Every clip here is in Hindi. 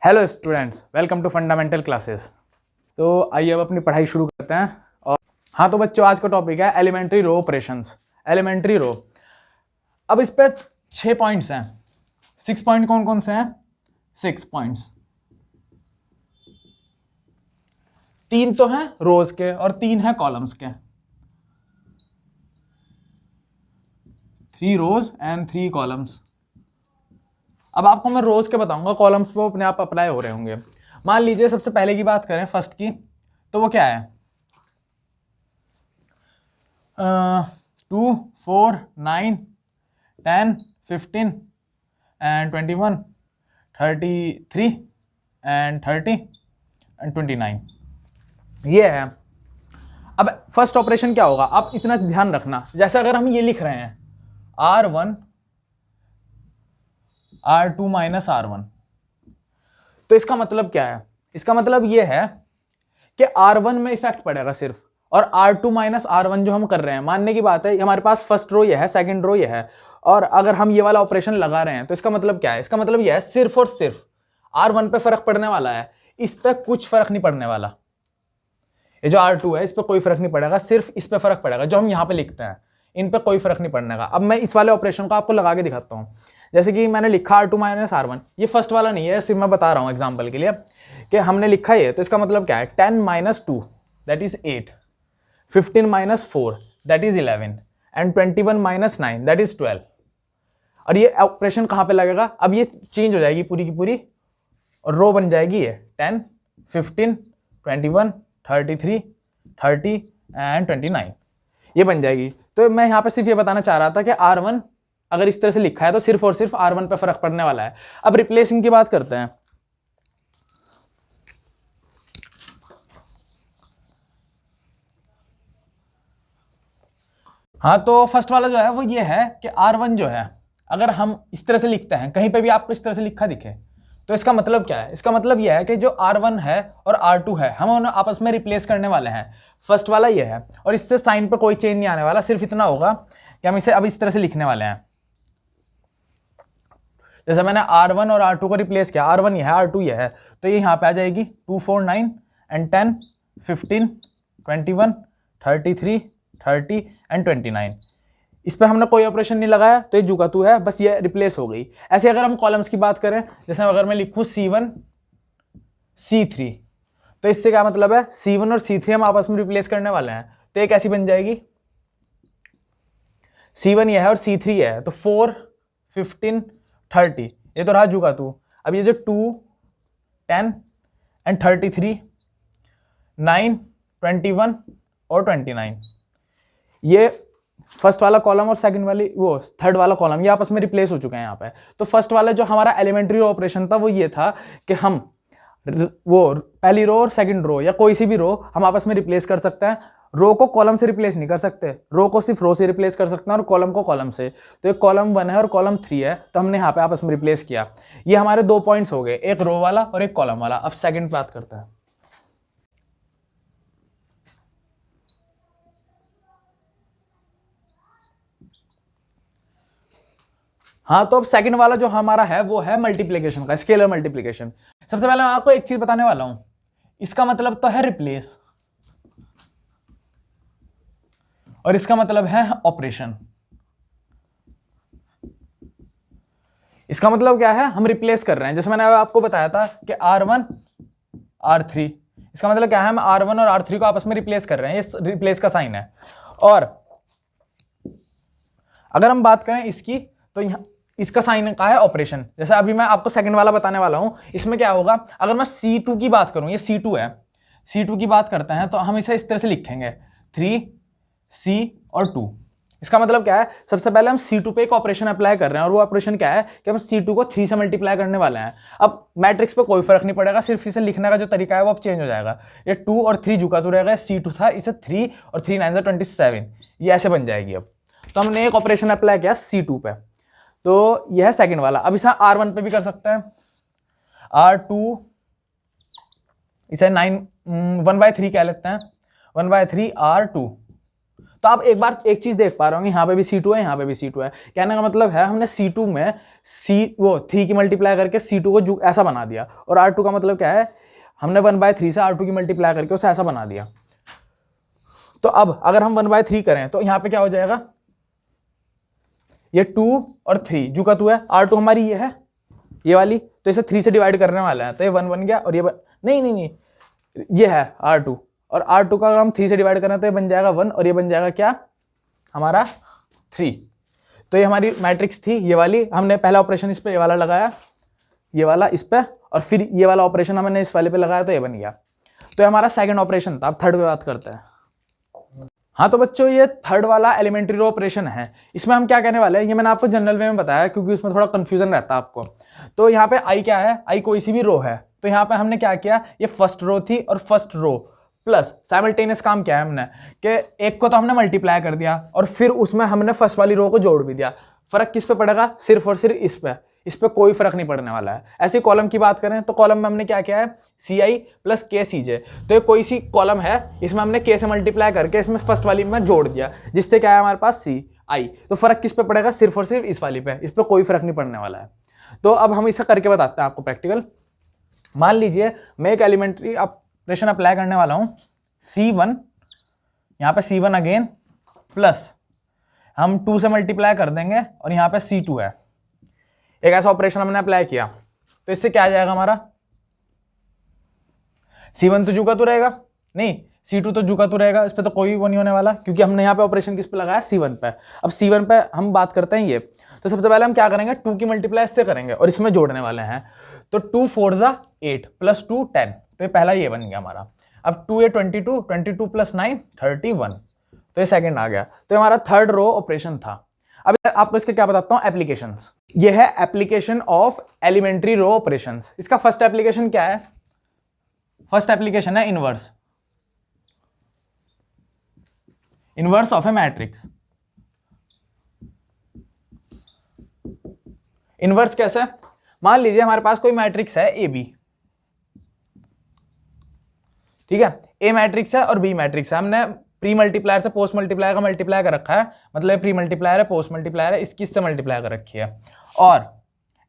Hello students, welcome to fundamental classes. तो आइए अब अपनी पढ़ाई शुरू करते हैं। और हाँ तो बच्चों, आज का टॉपिक है elementary row operations. Elementary row, अब इस पे 6 पॉइंट्स हैं। 6 पॉइंट कौन कौन से हैं? 6 पॉइंट्स। 3 तो हैं रोज के और 3 हैं कॉलम्स के। 3 रोज एंड 3 कॉलम्स। अब आपको मैं रोज के बताऊंगा, कॉलम्स वो अपने आप अप्लाई हो रहे होंगे। मान लीजिए सबसे पहले की बात करें, फर्स्ट की, तो वो क्या है? 2 4 9 10 15 and 21 33 and 30 and 29, ये है। अब फर्स्ट ऑपरेशन क्या होगा? आप इतना ध्यान रखना, जैसे अगर हम ये लिख रहे हैं R1 R2 माइनस R1, तो इसका मतलब क्या है? इसका मतलब ये है कि R1 में इफेक्ट पड़ेगा सिर्फ, और R2 माइनस R1 जो हम कर रहे हैं, मानने की बात है हमारे पास फर्स्ट रो ये है, सेकंड रो ये है, और अगर हम ये वाला ऑपरेशन लगा रहे हैं तो इसका मतलब क्या है? इसका मतलब ये है सिर्फ और सिर्फ R1 पे फर्क पड़ने वाला है, इस पे कुछ फर्क नहीं पड़ने वाला। ये जो R2 है इस पे कोई फर्क नहीं पड़ेगा, सिर्फ इस पे फर्क पड़ेगा जो हम यहाँ पे लिखते हैं, इन पे कोई फर्क नहीं पड़ने का। अब मैं इस वाले ऑपरेशन को आपको लगा के दिखाता हूँ। जैसे कि मैंने लिखा R2 माइनस R1, ये फर्स्ट वाला नहीं है, सिर्फ मैं बता रहा हूँ एग्जाम्पल के लिए कि हमने लिखा ये, तो इसका मतलब क्या है? 10 minus 2 that is 8, 15 minus 4 that is 11 and 21 minus 9 that is 12। और ये ऑपरेशन कहाँ पे लगेगा? अब ये चेंज हो जाएगी पूरी की पूरी, और रो बन जाएगी ये 10 15 21 33 30 एंड 29, ये बन जाएगी। तो मैं यहाँ पे सिर्फ ये बताना चाह रहा था कि R1 अगर इस तरह से लिखा है तो सिर्फ और सिर्फ R1 पे फर्क पड़ने वाला है। अब रिप्लेसिंग की बात करते हैं। हाँ तो फर्स्ट वाला जो है वो ये है कि R1 जो है, अगर हम इस तरह से लिखते हैं, कहीं पे भी आपको इस तरह से लिखा दिखे, तो इसका मतलब क्या है? इसका मतलब यह है कि जो R1 है और R2 है, हम उन्हें आपस में रिप्लेस करने वाले हैं। फर्स्ट वाला ये है, और इससे साइन पे कोई चेंज नहीं आने वाला, सिर्फ इतना होगा कि हम इसे अब इस तरह से लिखने वाले हैं। जैसे मैंने R1 और R2 को रिप्लेस किया, R1 ये है, R2 ये है, तो ये यहाँ पे आ जाएगी 2 4 9 एंड 10 15 21 33 30 एंड 29। इस पे हमने कोई ऑपरेशन नहीं लगाया, तो ये जू का तू है, बस ये रिप्लेस हो गई। ऐसे अगर हम कॉलम्स की बात करें, जैसे अगर मैं लिखूँ C1 C3, तो इससे क्या मतलब है? C1 और C3 हम आपस में रिप्लेस करने वाले हैं, तो ये कैसी बन जाएगी? C1 ये है और C3 ये है, तो 4 15 30, ये तो रहा जू का तू। अब ये जो 2 10 एंड 33 9 21 और 29, ये फर्स्ट वाला कॉलम और सेकंड वाली वो थर्ड वाला कॉलम ये आपस में रिप्लेस हो चुके हैं यहाँ पे। तो फर्स्ट वाला जो हमारा एलिमेंट्री रो ऑपरेशन था वो ये था कि हम वो पहली रो और सेकंड रो या कोई सी भी रो हम आपस में रिप्लेस कर सकते हैं। रो को कॉलम से रिप्लेस नहीं कर सकते, रो को सिर्फ रो से रिप्लेस कर सकते हैं और कॉलम को कॉलम से। तो एक कॉलम 1 है और कॉलम 3 है, तो हमने यहाँ पे आपस में रिप्लेस किया। ये हमारे 2 पॉइंट्स हो गए, एक रो वाला और एक कॉलम वाला। अब सेकंड बात करते हैं। हाँ तो अब सेकंड वाला जो हमारा है वो है मल्टीप्लिकेशन का, स्केलर मल्टीप्लिकेशन। सबसे पहले मैं आपको एक चीज बताने वाला हूं, इसका मतलब तो है रिप्लेस और इसका मतलब है ऑपरेशन। इसका मतलब क्या है? हम रिप्लेस कर रहे हैं। जैसे मैंने आपको बताया था कि R1 R3, इसका मतलब क्या है? हम R1 और R3 को आपस में रिप्लेस कर रहे हैं, ये रिप्लेस का साइन है। और अगर हम बात करें इसकी, तो यहाँ इसका साइन का है ऑपरेशन। जैसे अभी मैं आपको सेकंड वाला बताने वाला हूं, इसमें क्या होगा? अगर मैं C2 की बात करूं, ये C2 है, C2 की बात करते हैं तो हम इसे इस तरह से लिखेंगे 3C और 2। इसका मतलब क्या है? सबसे पहले हम C2 पे एक ऑपरेशन अप्लाई कर रहे हैं, और वो ऑपरेशन क्या है कि हम C2 को 3 से मल्टीप्लाई करने वाले हैं। अब मैट्रिक्स पे कोई फर्क नहीं पड़ेगा, सिर्फ इसे लिखने का जो तरीका है वो अब चेंज हो जाएगा। ये 2 और 3 झुका तो रहेगा, C2 था, इसे 3 और 3 9 27, ये ऐसे बन जाएगी। अब तो हमने एक ऑपरेशन अप्लाई किया C2 पे, तो यह है सेकंड वाला। अब इसे R1 पे भी कर सकते हैं, R2 इसे 1/3 कह लेते हैं, 1/3 R2, तो आप एक बार एक चीज़ देख पा रहे होंगे, यहाँ पे भी C2 है, यहाँ पे भी C2 है। कहने का मतलब है हमने C2 में वो 3 की मल्टीप्लाई करके C2 को ऐसा बना दिया, और R2 का मतलब क्या है, हमने 1/3 से R2 की मल्टीप्लाई करके उसे ऐसा बना दिया। तो अब अगर हम 1/3 करें तो यहाँ पे क्या हो जाएगा, ये 2 और 3 जू का 2 है, R2 हमारी ये है, ये वाली, तो इसे 3 से डिवाइड करने वाला है, तो ये 1 बन गया, और ये नहीं, ये है R2, और R2 का अगर हम 3 से डिवाइड करें तो ये बन जाएगा 1, और ये बन जाएगा क्या हमारा 3। तो ये हमारी मैट्रिक्स थी, ये वाली। हमने पहला ऑपरेशन इस पे ये वाला लगाया, ये वाला इस पे, और फिर ये वाला ऑपरेशन हमने इस वाले पे लगाया, तो ये बन गया। तो ये हमारा सेकंड ऑपरेशन था। अब थर्ड पे बात करते हैं। हाँ तो बच्चों, ये थर्ड वाला एलिमेंट्री रो ऑपरेशन है। इसमें हम क्या कहने वाले हैं, ये मैंने आपको जनरल वे में बताया क्योंकि उसमें थोड़ा कंफ्यूजन रहता है आपको। तो यहाँ पे आई क्या है, आई कोई सी भी रो है। तो यहाँ पे हमने क्या किया, ये फर्स्ट रो थी, और फर्स्ट रो प्लस साइमल्टेनियस काम क्या है हमने, कि एक को तो हमने मल्टीप्लाई कर दिया और फिर उसमें हमने फर्स्ट वाली रो को जोड़ भी दिया। फर्क किस पे पड़ेगा, सिर्फ और सिर्फ इस पे कोई फर्क नहीं पड़ने वाला है। ऐसे कॉलम की बात करें तो कॉलम में हमने क्या किया है, CI प्लस KCJ। तो ये कोई सी कॉलम है, इसमें हमने K से मल्टीप्लाई करके इसमें फर्स्ट वाली में जोड़ दिया, जिससे क्या है हमारे पास CI। तो फर्क किस पे पड़ेगा, सिर्फ और सिर्फ इस वाली पे, इस पे कोई फर्क नहीं पड़ने वाला है। तो अब हम इसे करके बताते हैं आपको प्रैक्टिकल। मान लीजिए मैं एक एलिमेंट्री ऑपरेशन अप्लाई करने वाला हूँ, C1, यहाँ पे C1 अगेन प्लस हम 2 से मल्टीप्लाई कर देंगे, और यहाँ पे C2 है। एक ऐसा ऑपरेशन हमने अप्लाई किया, तो इससे क्या आ जाएगा हमारा, C1 तो जू का तो रहेगा, नहीं C2 तो जू का तो रहेगा, इस पर तो कोई वो नहीं होने वाला, क्योंकि हमने यहाँ पे ऑपरेशन किस पे लगाया, C1 पे। अब C1 पे हम बात करते हैं ये, तो सबसे पहले हम क्या करेंगे, 2 की मल्टीप्लाई इससे करेंगे और इसमें जोड़ने वाले हैं। तो 2 4 जा 8 प्लस 2 10, तो ये पहला ये बन गया हमारा। अब 2 ये 22, 22 प्लस 9 31, तो ये सेकंड आ गया। तो ये हमारा थर्ड रो ऑपरेशन था। अब आपको इसके क्या बताता हूँ, एप्लीकेशंस। ये है application of elementary row operations. इसका फर्स्ट एप्लीकेशन क्या है, फर्स्ट एप्लीकेशन है inverse, inverse of a matrix. Inverse कैसे, मान लीजिए हमारे पास कोई मैट्रिक्स है AB, ठीक है, A मैट्रिक्स है और B मैट्रिक्स है। हमने प्री मल्टीप्लायर से पोस्ट मल्टीप्लायर का मल्टीप्लाई कर रखा है, मतलब प्री मल्टीप्लायर है, पोस्ट मल्टीप्लायर है, इसकी इससे मल्टीप्लाई कर रखी है, और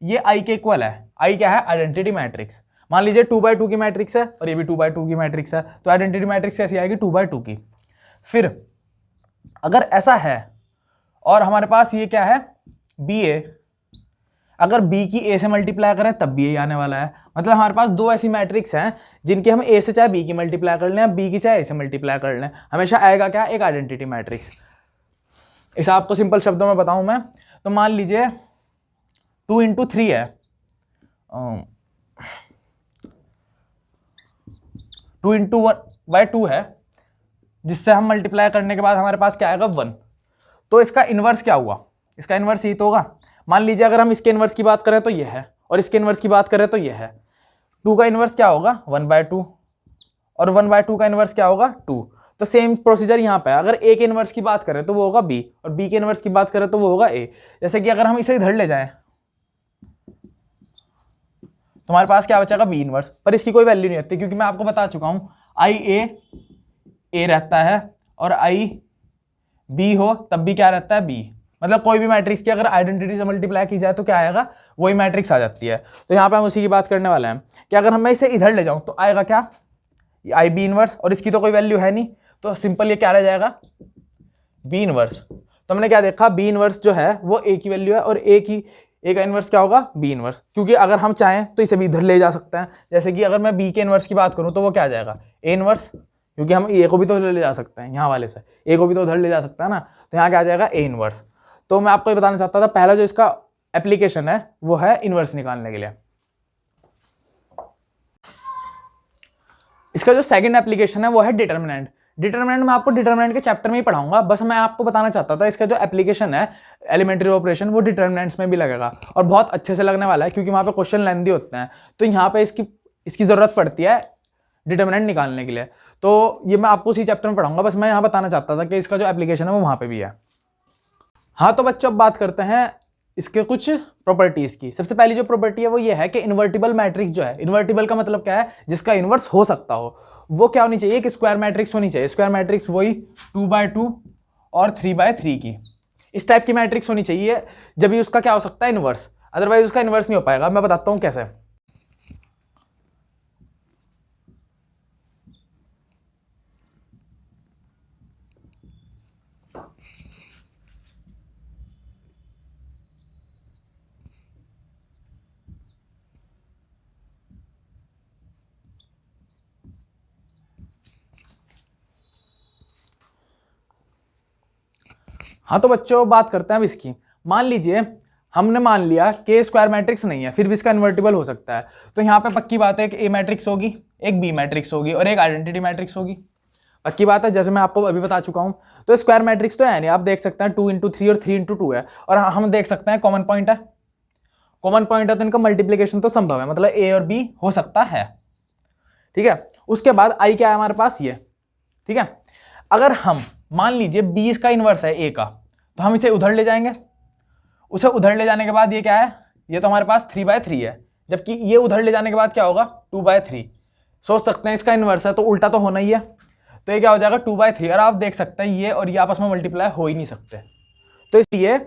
ये I के इक्वल है। I क्या है, आइडेंटिटी मैट्रिक्स। मान लीजिए 2/2 की मैट्रिक्स है और ये भी 2/2 की मैट्रिक्स है, तो आइडेंटिटी मैट्रिक्स कैसी आएगी, 2/2 की। फिर अगर ऐसा है और हमारे पास ये क्या है, BA, अगर B की A से मल्टीप्लाई करें तब भी यही आने वाला है। मतलब हमारे पास दो ऐसी मैट्रिक्स हैं जिनकी हम A से चाहे B की मल्टीप्लाई कर लें, B की चाहे A से मल्टीप्लाई कर लें, हमेशा आएगा क्या, एक आइडेंटिटी मैट्रिक्स। इसे आपको सिंपल शब्दों में बताऊं मैं, तो मान लीजिए 2 × 3 है, 2 × 1/2 है, जिससे हम मल्टीप्लाई करने के बाद हमारे पास क्या आएगा, 1। तो इसका इन्वर्स क्या हुआ, इसका इन्वर्स ये तो होगा। मान लीजिए अगर हम इसके इन्वर्स की बात करें तो ये है, और इसके इन्वर्स की बात करें तो ये है। 2 का इन्वर्स क्या होगा, 1/2, और 1/2 का इन्वर्स क्या होगा, 2। तो सेम प्रोसीजर यहाँ पे, अगर A के इन्वर्स की बात करें तो वो होगा B, और B के इन्वर्स की बात करें तो वो होगा A। जैसे कि अगर हम इसे इधर ले जाएं तो हमारे पास क्या बचेगा, B इन्वर्स, पर इसकी कोई वैल्यू नहीं होती क्योंकि मैं आपको बता चुका हूँ A रहता है और B हो तब भी क्या रहता है, B। मतलब कोई भी मैट्रिक्स की अगर आइडेंटिटी से मल्टीप्लाई की जाए तो क्या आएगा, वही मैट्रिक्स आ जाती है। तो यहाँ पे हम उसी की बात करने वाले हैं कि अगर मैं इसे इधर ले जाऊँ तो आएगा क्या, IB इन्वर्स, और इसकी तो कोई वैल्यू है नहीं, तो सिंपल ये क्या रह जाएगा, B इन्वर्स। तो हमने क्या देखा, B इन्वर्स जो है वो A की वैल्यू है, और A का इन्वर्स क्या होगा, B इन्वर्स। क्योंकि अगर हम चाहें तो इसे भी इधर ले जा सकते हैं, जैसे कि अगर मैं B के इन्वर्स की बात करूँ तो वो क्या आ जाएगा, A इन्वर्स, क्योंकि हम A को भी तो ले जा सकते हैं, यहाँ वाले से A को भी तो उधर ले जा सकते हैं ना, तो यहाँ क्या आ जाएगा, A इन्वर्स। तो मैं आपको ये बताना चाहता था, पहला जो इसका एप्लीकेशन है वो है इन्वर्स निकालने के लिए। इसका जो सेकंड एप्लीकेशन है वो है डिटर्मिनेंट। डिटर्मिनेंट मैं आपको डिटर्मिनेंट के चैप्टर में ही पढ़ाऊंगा, बस मैं आपको बताना चाहता था इसका जो एप्लीकेशन है एलिमेंट्री ऑपरेशन वो डिटर्मिनेंट्स में भी लगेगा, और बहुत अच्छे से लगने वाला है क्योंकि वहाँ पे क्वेश्चन लेंथी होते हैं, तो यहाँ पे इसकी ज़रूरत पड़ती है डिटर्मिनेंट निकालने के लिए। तो ये मैं आपको उसी चैप्टर में पढ़ाऊंगा, बस मैं यहाँ बताना चाहता था कि इसका जो एप्लीकेशन है वो वहाँ पर भी है। हाँ तो बच्चों अब बात करते हैं इसके कुछ प्रॉपर्टीज़ की। सबसे पहली जो प्रॉपर्टी है वो ये है कि इन्वर्टिबल मैट्रिक्स जो है, इन्वर्टिबल का मतलब क्या है, जिसका इन्वर्स हो सकता हो, वो क्या होनी चाहिए, कि स्क्वायर मैट्रिक्स होनी चाहिए। स्क्वायर मैट्रिक्स वही 2/2 और 3/3 की। इस टाइप की मैट्रिक्स होनी चाहिए, जब भी उसका क्या हो सकता है, इन्वर्स, अदरवाइज उसका इन्वर्स नहीं हो पाएगा। मैं बताता हूँ कैसे। हाँ तो बच्चों बात करते हैं अब इसकी। मान लीजिए हमने मान लिया कि स्क्वायर मैट्रिक्स नहीं है, फिर भी इसका इन्वर्टिबल हो सकता है। तो यहाँ पे पक्की बात है कि ए मैट्रिक्स होगी, एक बी मैट्रिक्स होगी और एक आइडेंटिटी मैट्रिक्स होगी। पक्की बात है, जैसे मैं आपको अभी बता चुका हूँ। तो स्क्वायर मैट्रिक्स तो है नहीं, आप देख सकते हैं 2 × 3 और 3 × 2 है। और हम देख सकते हैं कॉमन पॉइंट है, कॉमन पॉइंट है तो इनका मल्टीप्लीकेशन तो संभव है, मतलब ए और बी हो सकता है। ठीक है, उसके बाद आई क्या है हमारे पास, ये। ठीक है, अगर हम मान लीजिए 20 का इन्वर्स है ए का, तो हम इसे उधर ले जाएंगे। उसे उधर ले जाने के बाद ये क्या है, ये तो हमारे पास 3/3 है, जबकि ये उधर ले जाने के बाद क्या होगा, 2/3। सोच सकते हैं इसका इन्वर्स है तो उल्टा तो होना ही है, तो ये क्या हो जाएगा 2/3। और आप देख सकते हैं ये और ये आपस में मल्टीप्लाई हो ही नहीं सकते। तो इसलिए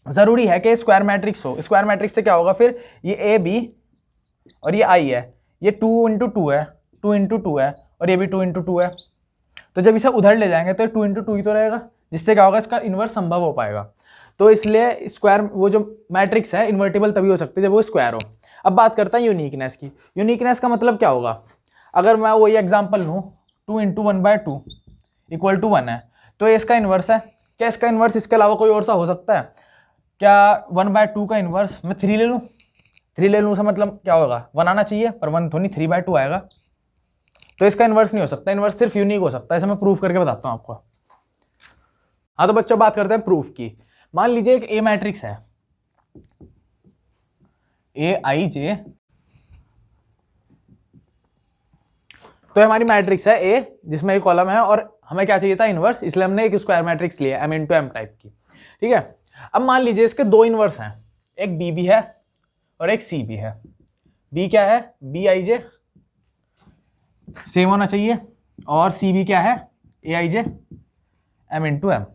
जरूरी है कि स्क्वायर मैट्रिक्स हो। स्क्वायर मैट्रिक्स से क्या होगा फिर, ये ए बी और ये आई है, ये 2 × 2 है, 2 × 2 है, और ये भी 2 × 2 है। तो जब इसे उधर ले जाएंगे तो 2 × 2 ही तो रहेगा, जिससे क्या होगा, इसका इन्वर्स संभव हो पाएगा। तो इसलिए स्क्वायर, वो जो मैट्रिक्स है इन्वर्टिबल तभी हो सकती है जब वो स्क्वायर हो। अब बात करते हैं यूनिकनेस की। यूनिकनेस का मतलब क्या होगा, अगर मैं वही एग्जांपल लूँ, 2 × 1/2 = 1 है, तो ये इसका इन्वर्स है। क्या इसका इन्वर्स इसके अलावा कोई और सा हो सकता है क्या? 1/2 का इन्वर्स मैं 3 ले लूँ, 3 ले लूँ, सा मतलब क्या होगा, 1 आना चाहिए, पर 1 तो नहीं, 3/2 आएगा। तो इसका इन्वर्स नहीं हो सकता, इन्वर्स सिर्फ यूनिक हो सकता है। इसे मैं प्रूफ करके बताता हूँ आपको। हाँ तो बच्चों बात करते हैं प्रूफ की। मान लीजिए एक ए मैट्रिक्स है, AIJ, तो हमारी मैट्रिक्स है ए, जिसमें एक कॉलम है और हमें क्या चाहिए था, इन्वर्स, इसलिए हमने एक स्क्वायर मैट्रिक्स लिया M × M टाइप की। ठीक है, अब मान लीजिए इसके दो इन्वर्स हैं, एक बी भी है और एक सी भी है। बी क्या है, BIJ सेम होना चाहिए, और सी भी क्या है, AIJ M × M।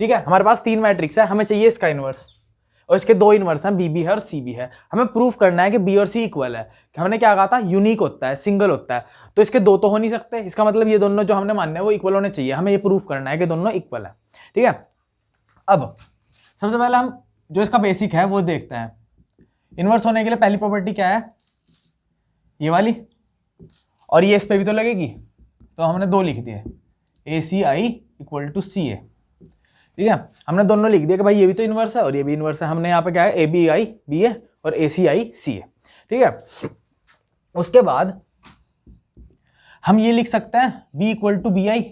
ठीक है, हमारे पास 3 मैट्रिक्स है, हमें चाहिए इसका इन्वर्स, और इसके दो इन्वर्स हैं, बी भी है और सी भी है। हमें प्रूफ करना है कि बी और सी इक्वल है। हमने क्या कहा था, यूनिक होता है, सिंगल होता है, तो इसके दो तो हो नहीं सकते। इसका मतलब ये दोनों जो हमने मानने हैं वो इक्वल होने चाहिए। हमें ये प्रूफ करना है कि दोनों इक्वल है। ठीक है, अब सबसे पहले हम जो इसका बेसिक है वो देखते हैं। इन्वर्स होने के लिए पहली प्रॉपर्टी क्या है, ये वाली, और ये इस पर भी तो लगेगी, तो हमने 2 लिख दिए, ACI = CA। ठीक है, हमने दोनों लिख दिया कि भाई ये भी तो इन्वर्स है और ये भी इन्वर्स है। हमने यहाँ पे क्या है, ABI BA और ACI CA। ठीक है, उसके बाद हम ये लिख सकते हैं B = BI।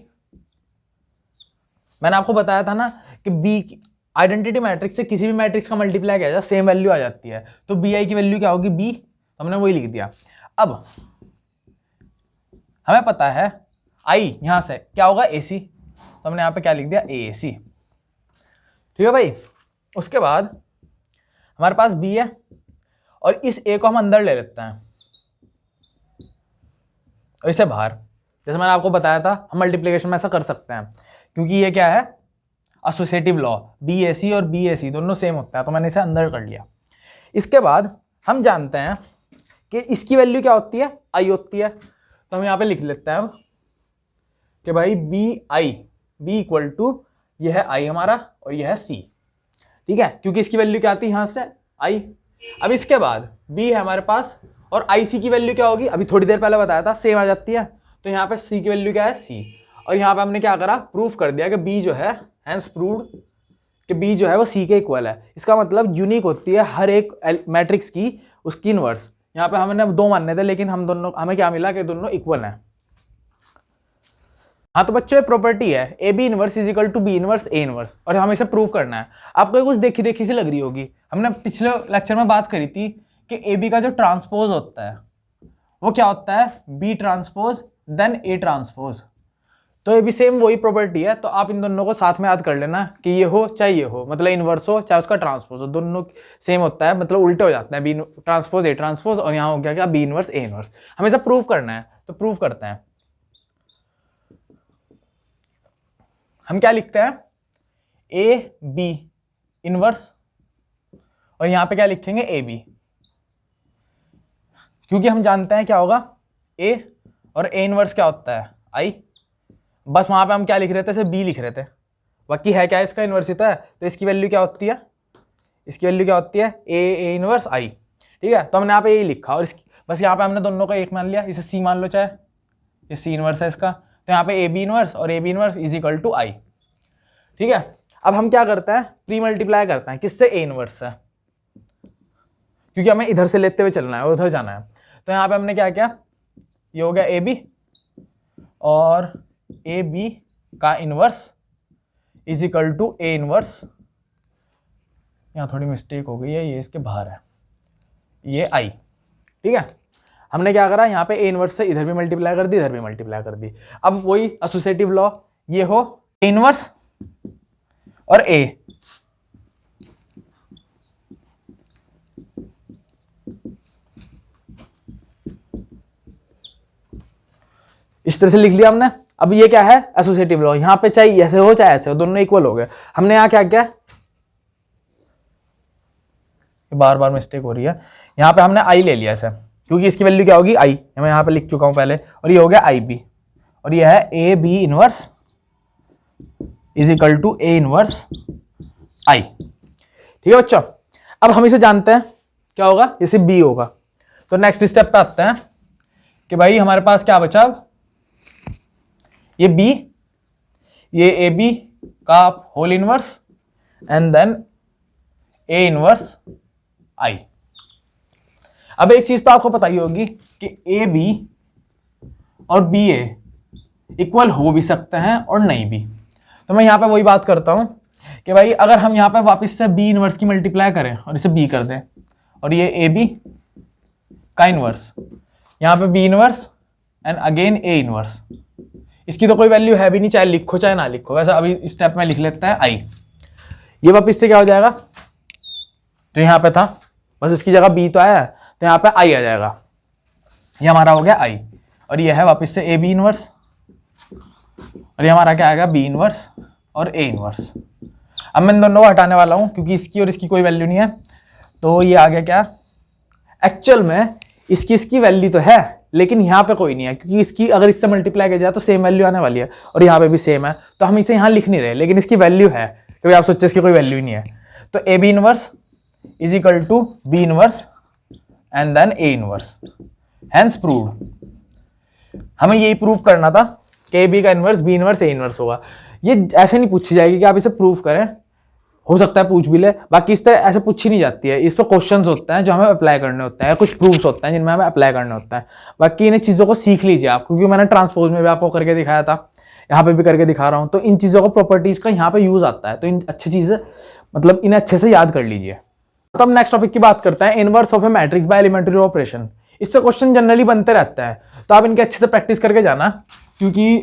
मैंने आपको बताया था ना कि B आइडेंटिटी मैट्रिक्स से किसी भी मैट्रिक्स का मल्टीप्लाई किया जाए सेम वैल्यू आ जाती है, तो BI की वैल्यू क्या होगी, B, तो हमने वही लिख दिया। अब हमें पता है I यहाँ से क्या होगा, AC, तो हमने यहाँ पे क्या लिख दिया, AAC। ठीक है भाई, उसके बाद हमारे पास B है और इस A को हम अंदर ले लेते हैं और इसे बाहर। जैसे मैंने आपको बताया था हम मल्टीप्लिकेशन में ऐसा कर सकते हैं, क्योंकि ये क्या है, एसोसिएटिव लॉ, BAC और BAC दोनों सेम होता है, तो मैंने इसे अंदर कर लिया। इसके बाद हम जानते हैं कि इसकी वैल्यू क्या होती है, I होती है, तो हम यहाँ पे लिख लेते हैं अब कि भाई B = यह है I हमारा और यह है C। ठीक है, क्योंकि इसकी वैल्यू क्या आती है यहाँ से, I। अब इसके बाद B है हमारे पास और IC की वैल्यू क्या होगी, अभी थोड़ी देर पहले बताया था, सेम आ जाती है। तो यहाँ पे C की वैल्यू क्या है, C, और यहाँ पे हमने क्या करा, प्रूफ कर दिया कि B जो है, हैंस प्रूव्ड कि B जो है वो C के इक्वल है। इसका मतलब यूनिक होती है हर एक मैट्रिक्स की उसकी इनवर्स। यहाँ पे हमने 2 मानने थे, लेकिन हमें क्या मिला कि दोनों इक्वल हैं। हाँ तो बच्चों प्रॉपर्टी है AB inverse = B inverse A inverse, और हमें इसे प्रूव करना है। आपको कुछ देखी देखी सी लग रही होगी, हमने पिछले लेक्चर में बात करी थी कि AB का जो ट्रांसपोज होता है वो क्या होता है, B transpose then A transpose. तो ये भी सेम वही प्रॉपर्टी है, तो आप इन दोनों को साथ में याद कर लेना कि ये हो चाहे ये हो, मतलब इनवर्स हो चाहे उसका ट्रांसपोज हो, दोनों सेम होता है, मतलब उल्टे हो जाते हैं, B ट्रांसपोज A ट्रांसपोज, और यहाँ हो गया क्या, B इनवर्स A इनवर्स। हमें इसे प्रूव करना है, तो प्रूव करते हैं। हम क्या लिखते हैं, ए बी इनवर्स, और यहाँ पे क्या लिखेंगे, ए बी, क्योंकि हम जानते हैं क्या होगा, ए और ए इनवर्स क्या होता है, आई। बस वहाँ पे हम क्या लिख रहे थे, सिर्फ बी लिख रहे थे, बाकी है क्या, इसका इनवर्स ही तो है, तो इसकी वैल्यू क्या होती है, इसकी वैल्यू क्या होती है, ए इनवर्स आई। ठीक है, तो हमने यहाँ पे ए लिखा, और इसकी बस यहाँ पे हमने दोनों का एक मान लिया, इसे सी मान लो, चाहे ये सी इनवर्स है इसका, तो यहाँ पे ए बी इनवर्स और A B inverse is equal to I. ठीक है, अब हम क्या करते हैं, प्री मल्टीप्लाई करते हैं, किससे, ए इनवर्स से, क्योंकि हमें इधर से लेते हुए चलना है और उधर जाना है। तो यहाँ पे हमने क्या किया, ये हो गया ए बी, और ए बी का inverse is equal to A inverse, यहाँ थोड़ी मिस्टेक हो गई है, ये इसके बाहर है, ये आई। ठीक है, हमने क्या करा, यहाँ पे ए इनवर्स से इधर भी मल्टीप्लाई कर दी, इधर भी मल्टीप्लाई कर दी। अब वही एसोसिएटिव लॉ, ये हो ए इनवर्स और ए, इस तरह से लिख लिया हमने। अब ये क्या है, एसोसिएटिव लॉ, यहाँ पे चाहे ऐसे हो चाहे ऐसे हो, दोनों इक्वल हो गए। हमने यहाँ क्या किया, बार बार मिस्टेक हो रही है, यहाँ पे हमने आई ले लिया ऐसे, क्योंकि इसकी वैल्यू क्या होगी, आई, मैं यहाँ पे लिख चुका हूँ पहले, और ये हो गया आई बी, और ये है A B inverse is equal to A inverse I. ठीक है बच्चों, अब हम इसे जानते हैं क्या होगा, इसे बी होगा। तो नेक्स्ट स्टेप पे आते हैं कि भाई हमारे पास क्या बचा, ये बी, ये ए बी का whole inverse and then A inverse I. अब एक चीज तो आपको पता ही होगी कि ए बी और बी ए इक्वल हो भी सकते हैं और नहीं भी। तो मैं यहाँ पे वही बात करता हूँ कि भाई अगर हम यहाँ पे वापस से बी इनवर्स की मल्टीप्लाई करें और इसे बी कर दें, और ये ए बी का इनवर्स, यहाँ पे B inverse and again A inverse, इसकी तो कोई वैल्यू है भी नहीं, चाहे लिखो चाहे ना लिखो। वैसे अभी स्टेप में लिख लेते हैं आई, ये वापस से क्या हो जाएगा, तो यहाँ पे था बस इसकी जगह बी तो आया है, तो यहाँ पे आई आ जाएगा, ये हमारा हो गया आई, और ये है वापस से ए बी इनवर्स, और ये हमारा क्या आएगा, बी इनवर्स और ए इनवर्स। अब मैं इन दोनों को हटाने वाला हूँ क्योंकि इसकी और इसकी कोई वैल्यू नहीं है, तो ये आ गया क्या, एक्चुअल में इसकी वैल्यू तो है लेकिन यहाँ पे कोई नहीं है, क्योंकि इसकी अगर इससे मल्टीप्लाई किया जाए तो सेम वैल्यू आने वाली है, और यहाँ पे भी सेम है, तो हम इसे यहाँ लिख नहीं रहे, लेकिन इसकी वैल्यू है, क्योंकि आप सोचे इसकी कोई वैल्यू ही नहीं है। तो A B inverse is equal to B inverse and then A inverse, hence proved. हमें यही प्रूव करना था कि ए बी का inverse B inverse A inverse होगा। ये ऐसे नहीं पूछी जाएगी कि आप इसे प्रूव करें, हो सकता है पूछ भी ले, बाकी इस तरह ऐसे पूछी नहीं जाती है। इस पर क्वेश्चंस होते हैं जो हमें अप्लाई करने होते हैं, कुछ प्रूफ्स होते हैं जिनमें हमें अप्लाई करना होता है। बाकी इन चीज़ों को सीख लीजिए आप, क्योंकि मैंने ट्रांसपोज में भी आपको करके दिखाया था, यहाँ पे भी करके दिखा रहा हूँ, तो इन चीज़ों को प्रॉपर्टीज का यहाँ पे यूज आता है, तो इन अच्छी चीज़ें मतलब इन्हें अच्छे से याद कर लीजिए। तो हम नेक्स्ट टॉपिक की बात करते हैं, inverse of a matrix by elementary operation. इससे क्वेश्चन जनरली बनते रहते हैं, तो आप इनके अच्छे से प्रैक्टिस करके जाना, क्योंकि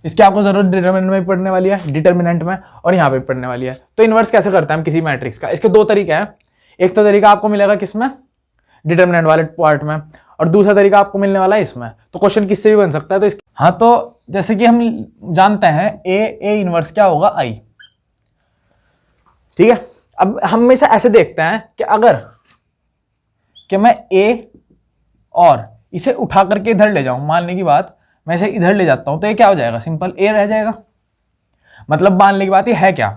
इसकी आपको जरूरत डिटरमिनेंट में पढ़ने वाली है, डिटरमिनेंट में, और यहाँ पे पढ़ने वाली है। तो इन्वर्स कैसे करते हैं हम किसी मैट्रिक्स का, इसके दो तरीके हैं। एक तो तरीका आपको मिलेगा किसमें, डिटरमिनेंट वाले पार्ट में, और दूसरा तरीका आपको मिलने वाला है इसमें। तो क्वेश्चन किससे भी बन सकता है। तो हाँ, तो जैसे कि हम जानते हैं ए इनवर्स क्या होगा, आई। ठीक है, अब हम इसे ऐसे देखते हैं कि अगर कि मैं ए और इसे उठा करके इधर ले जाऊं, मानने की बात मैं इसे इधर ले जाता हूं, तो ये क्या हो जाएगा, सिंपल ए रह जाएगा। मतलब मानने की बात ये है क्या,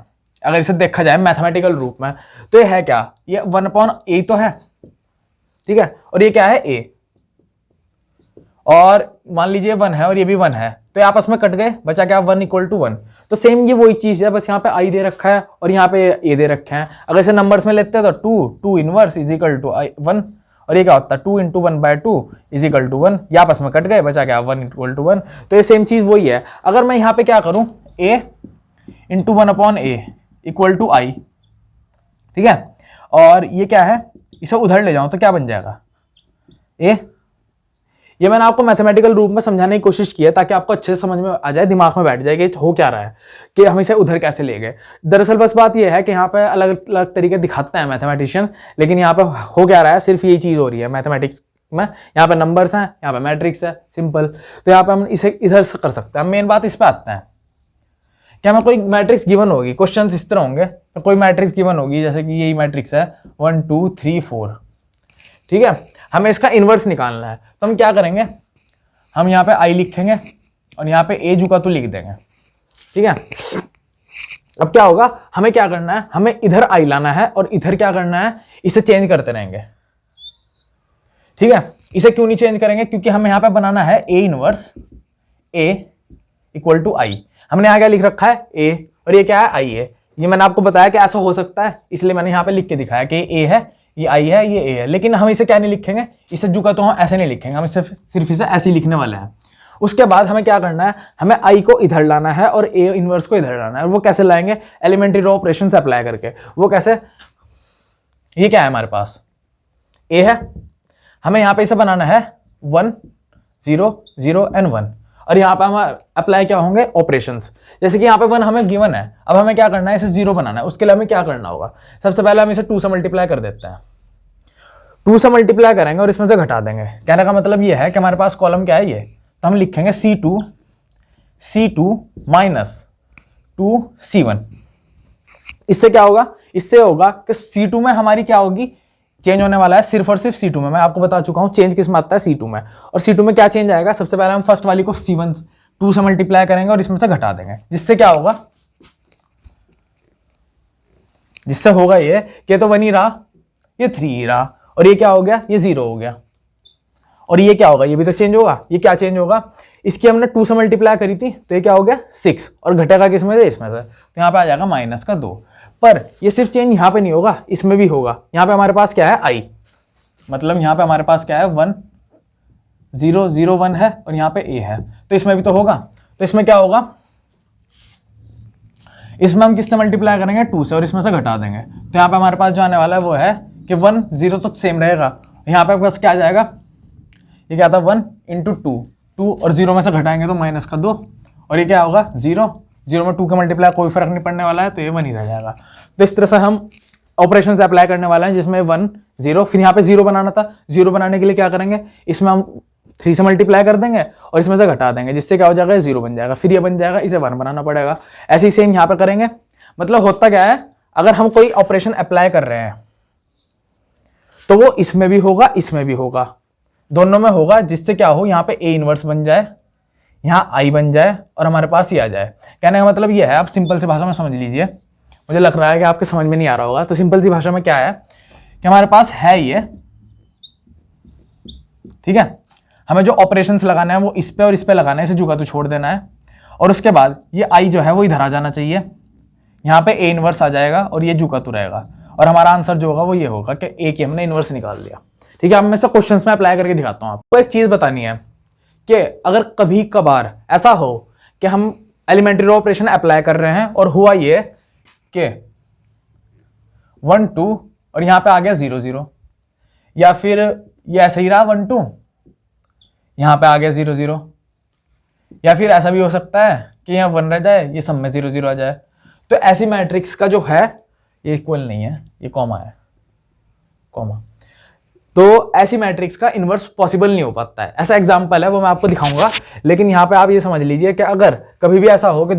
अगर इसे देखा जाए मैथमेटिकल रूप में, तो ये है क्या, ये 1/a तो है, ठीक है, और ये क्या है ए, और मान लीजिए 1 है और ये भी 1 है, तो ये आपस में कट गए, बचा क्या 1 = 1। तो सेम ये वही चीज है, बस यहाँ पे आई दे रखा है और यहाँ पे ए दे रखे हैं। अगर इसे नंबर्स में लेते हैं तो 2 इनवर्स इज इक्वल टू 1, और ये क्या होता है 2 × 1/2 इज इक्वल टू 1, ये आपस में कट गए, बचा क्या 1 = 1। तो ये सेम चीज वही है। अगर मैं यहाँ पे क्या करूँ, a × 1/a equal to I, ठीक है, और ये क्या है, इसे उधर ले जाऊं तो क्या बन जाएगा a। ये मैंने आपको मैथमेटिकल रूप में समझाने की कोशिश की है ताकि आपको अच्छे से समझ में आ जाए, दिमाग में बैठ जाए कि हो क्या रहा है, कि हम इसे उधर कैसे ले गए। दरअसल बस बात ये है कि यहाँ पे अलग अलग तरीके दिखाते हैं मैथमेटिशियन, लेकिन यहाँ पे हो क्या रहा है, सिर्फ यही चीज़ हो रही है मैथमेटिक्स में। यहाँ पे नंबर्स हैं, यहाँ पे मैट्रिक्स है, सिंपल। तो यहाँ पे हम इसे इधर से कर सकते हैं। मेन बात इस पर आते हैं कि हमें कोई मैट्रिक्स गिवन होगी, क्वेश्चन इस तरह होंगे, तो कोई मैट्रिक्स गिवन होगी, जैसे कि यही मैट्रिक्स है 1 2 3 4, ठीक है, हमें इसका इन्वर्स निकालना है। तो हम क्या करेंगे, हम यहाँ पे आई लिखेंगे और यहाँ पे ए जुका तो लिख देंगे, ठीक है। अब क्या होगा, हमें क्या करना है, हमें इधर आई लाना है और इधर क्या करना है, इसे चेंज करते रहेंगे, ठीक है। इसे क्यों नहीं चेंज करेंगे, क्योंकि हमें यहाँ पे बनाना है A inverse A equal to I. हमने यहाँ क्या लिख रखा है, ए, और ये क्या है, आई है। ये मैंने आपको बताया कि ऐसा हो सकता है, इसलिए मैंने यहाँ पे लिख के दिखाया कि ए है, ये आई है, ये ए है। लेकिन हम इसे क्या नहीं लिखेंगे, इसे जुका तो हम ऐसे नहीं लिखेंगे, हम इसे सिर्फ इसे ऐसे ही लिखने वाले हैं। उसके बाद हमें क्या करना है, हमें आई को इधर लाना है और ए इनवर्स को इधर लाना है। और वो कैसे लाएंगे, एलिमेंट्री रो ऑपरेशन से अप्लाई करके। वो कैसे, ये क्या है हमारे पास, ए है, हमें यहाँ पे इसे बनाना है 1 0 0 एंड 1, और यहाँ पे हम अप्लाई क्या होंगे, ऑपरेशंस। जैसे कि यहाँ पे 1 हमें गिवन है, अब हमें क्या करना है, इसे 0 बनाना है। उसके लिए हमें क्या करना होगा, सबसे पहले हम इसे 2 से मल्टीप्लाई कर देते हैं। 2 से मल्टीप्लाई करेंगे और इसमें से घटा देंगे। कहने का मतलब ये है कि हमारे पास कॉलम क्या है, ये, तो हम लिखेंगे C2 माइनस 2 C1। इससे क्या होगा, इससे होगा कि C2 में हमारी क्या होगी, चेंज होने वाला है सिर्फ और सिर्फ C2 में। मैं आपको बता चुका हूं चेंज किस में आता है, C2 में। और C2 में क्या चेंज आएगा, सबसे पहले हम फर्स्ट वाली को C1 2 से मल्टीप्लाई करेंगे और इसमें से घटा देंगे, जिससे क्या होगा, जिससे होगा ये कि तो 1 ही रहा, ये 3 ही रहा, और ये क्या हो गया, ये 0 हो गया। और ये क्या होगा, ये भी तो चेंज होगा। ये क्या चेंज होगा, इसकी हमने 2 से मल्टीप्लाई करी थी, तो ये क्या हो गया 6, और घटेगा किसमें से, इसमें से, तो यहाँ पे आ जाएगा -2। पर ये सिर्फ चेंज यहाँ पे नहीं होगा, इसमें भी होगा। यहाँ पे हमारे पास क्या है, आई, मतलब यहाँ पे हमारे पास क्या है, 1 0 0 1 है, और यहाँ पे ए है, तो इसमें भी तो होगा। तो इसमें क्या होगा, इसमें हम किससे मल्टीप्लाई करेंगे, 2 से, और इसमें से घटा देंगे। तो यहाँ पे हमारे पास जो आने वाला है वो है कि 1 0 तो सेम रहेगा, यहाँ पे बस क्या आ जाएगा, ये क्या था, 1 × 2 और 0 में से घटाएंगे तो -2, और ये क्या होगा, 0 0 में 2 का मल्टीप्लाई, कोई फर्क नहीं पड़ने वाला है, तो ये 1 ही रह जाएगा। तो इस तरह से हम ऑपरेशन से अप्लाई करने वाले हैं, जिसमें 1 0, फिर यहाँ पे 0 बनाना था। 0 बनाने के लिए क्या करेंगे, इसमें हम 3 से मल्टीप्लाई कर देंगे और इसमें से घटा देंगे, जिससे क्या हो जाएगा, 0 बन जाएगा। फिर ये बन जाएगा, इसे 1 बनाना पड़ेगा। ऐसे ही सेम यहाँ पे करेंगे। मतलब होता क्या है, अगर हम कोई ऑपरेशन अप्लाई कर रहे हैं तो वो इसमें भी होगा, इसमें भी होगा, दोनों में होगा, जिससे क्या हो, यहाँ पे ए इनवर्स बन जाए, यहाँ आई बन जाए, और हमारे पास ये आ जाए। कहने का मतलब ये है, आप सिंपल सी भाषा में समझ लीजिए। मुझे लग रहा है कि आपके समझ में नहीं आ रहा होगा, तो सिंपल सी भाषा में क्या है कि हमारे पास है ये, ठीक है, हमें जो ऑपरेशंस लगाना है वो इस पे और इस पे लगाना है, इसे जुगा तो छोड़ देना है। और उसके बाद ये आई जो है वो इधर आ जाना चाहिए, यहाँ पे ए इनवर्स आ जाएगा और ये जुगा तो रहेगा, और हमारा आंसर जो होगा वो ये होगा कि ए की हमने इनवर्स निकाल दिया। ठीक है, अब मैं सब क्वेश्चंस में अप्लाई करके दिखाता हूँ आपको। एक चीज़ बतानी है कि अगर कभी कभार ऐसा हो कि हम एलिमेंट्री रो ऑपरेशन अप्लाई कर रहे हैं और हुआ ये कि 1 2 और यहाँ पे आ गया 0 0, या फिर ये ऐसे ही रहा 1 2, यहाँ पे आ गया 0 0, या फिर ऐसा भी हो सकता है कि यहाँ 1 रह जाए, ये सब में 0 0 आ जाए। तो ऐसी मैट्रिक्स का जो है ये इक्वल नहीं है, ये कॉमा है, कॉमा। तो ऐसी मैट्रिक्स का इन्वर्स पॉसिबल नहीं हो पाता है। ऐसा एग्जांपल है, वो मैं आपको दिखाऊंगा। लेकिन यहाँ पे आप ये समझ लीजिए कि अगर कभी भी ऐसा हो कि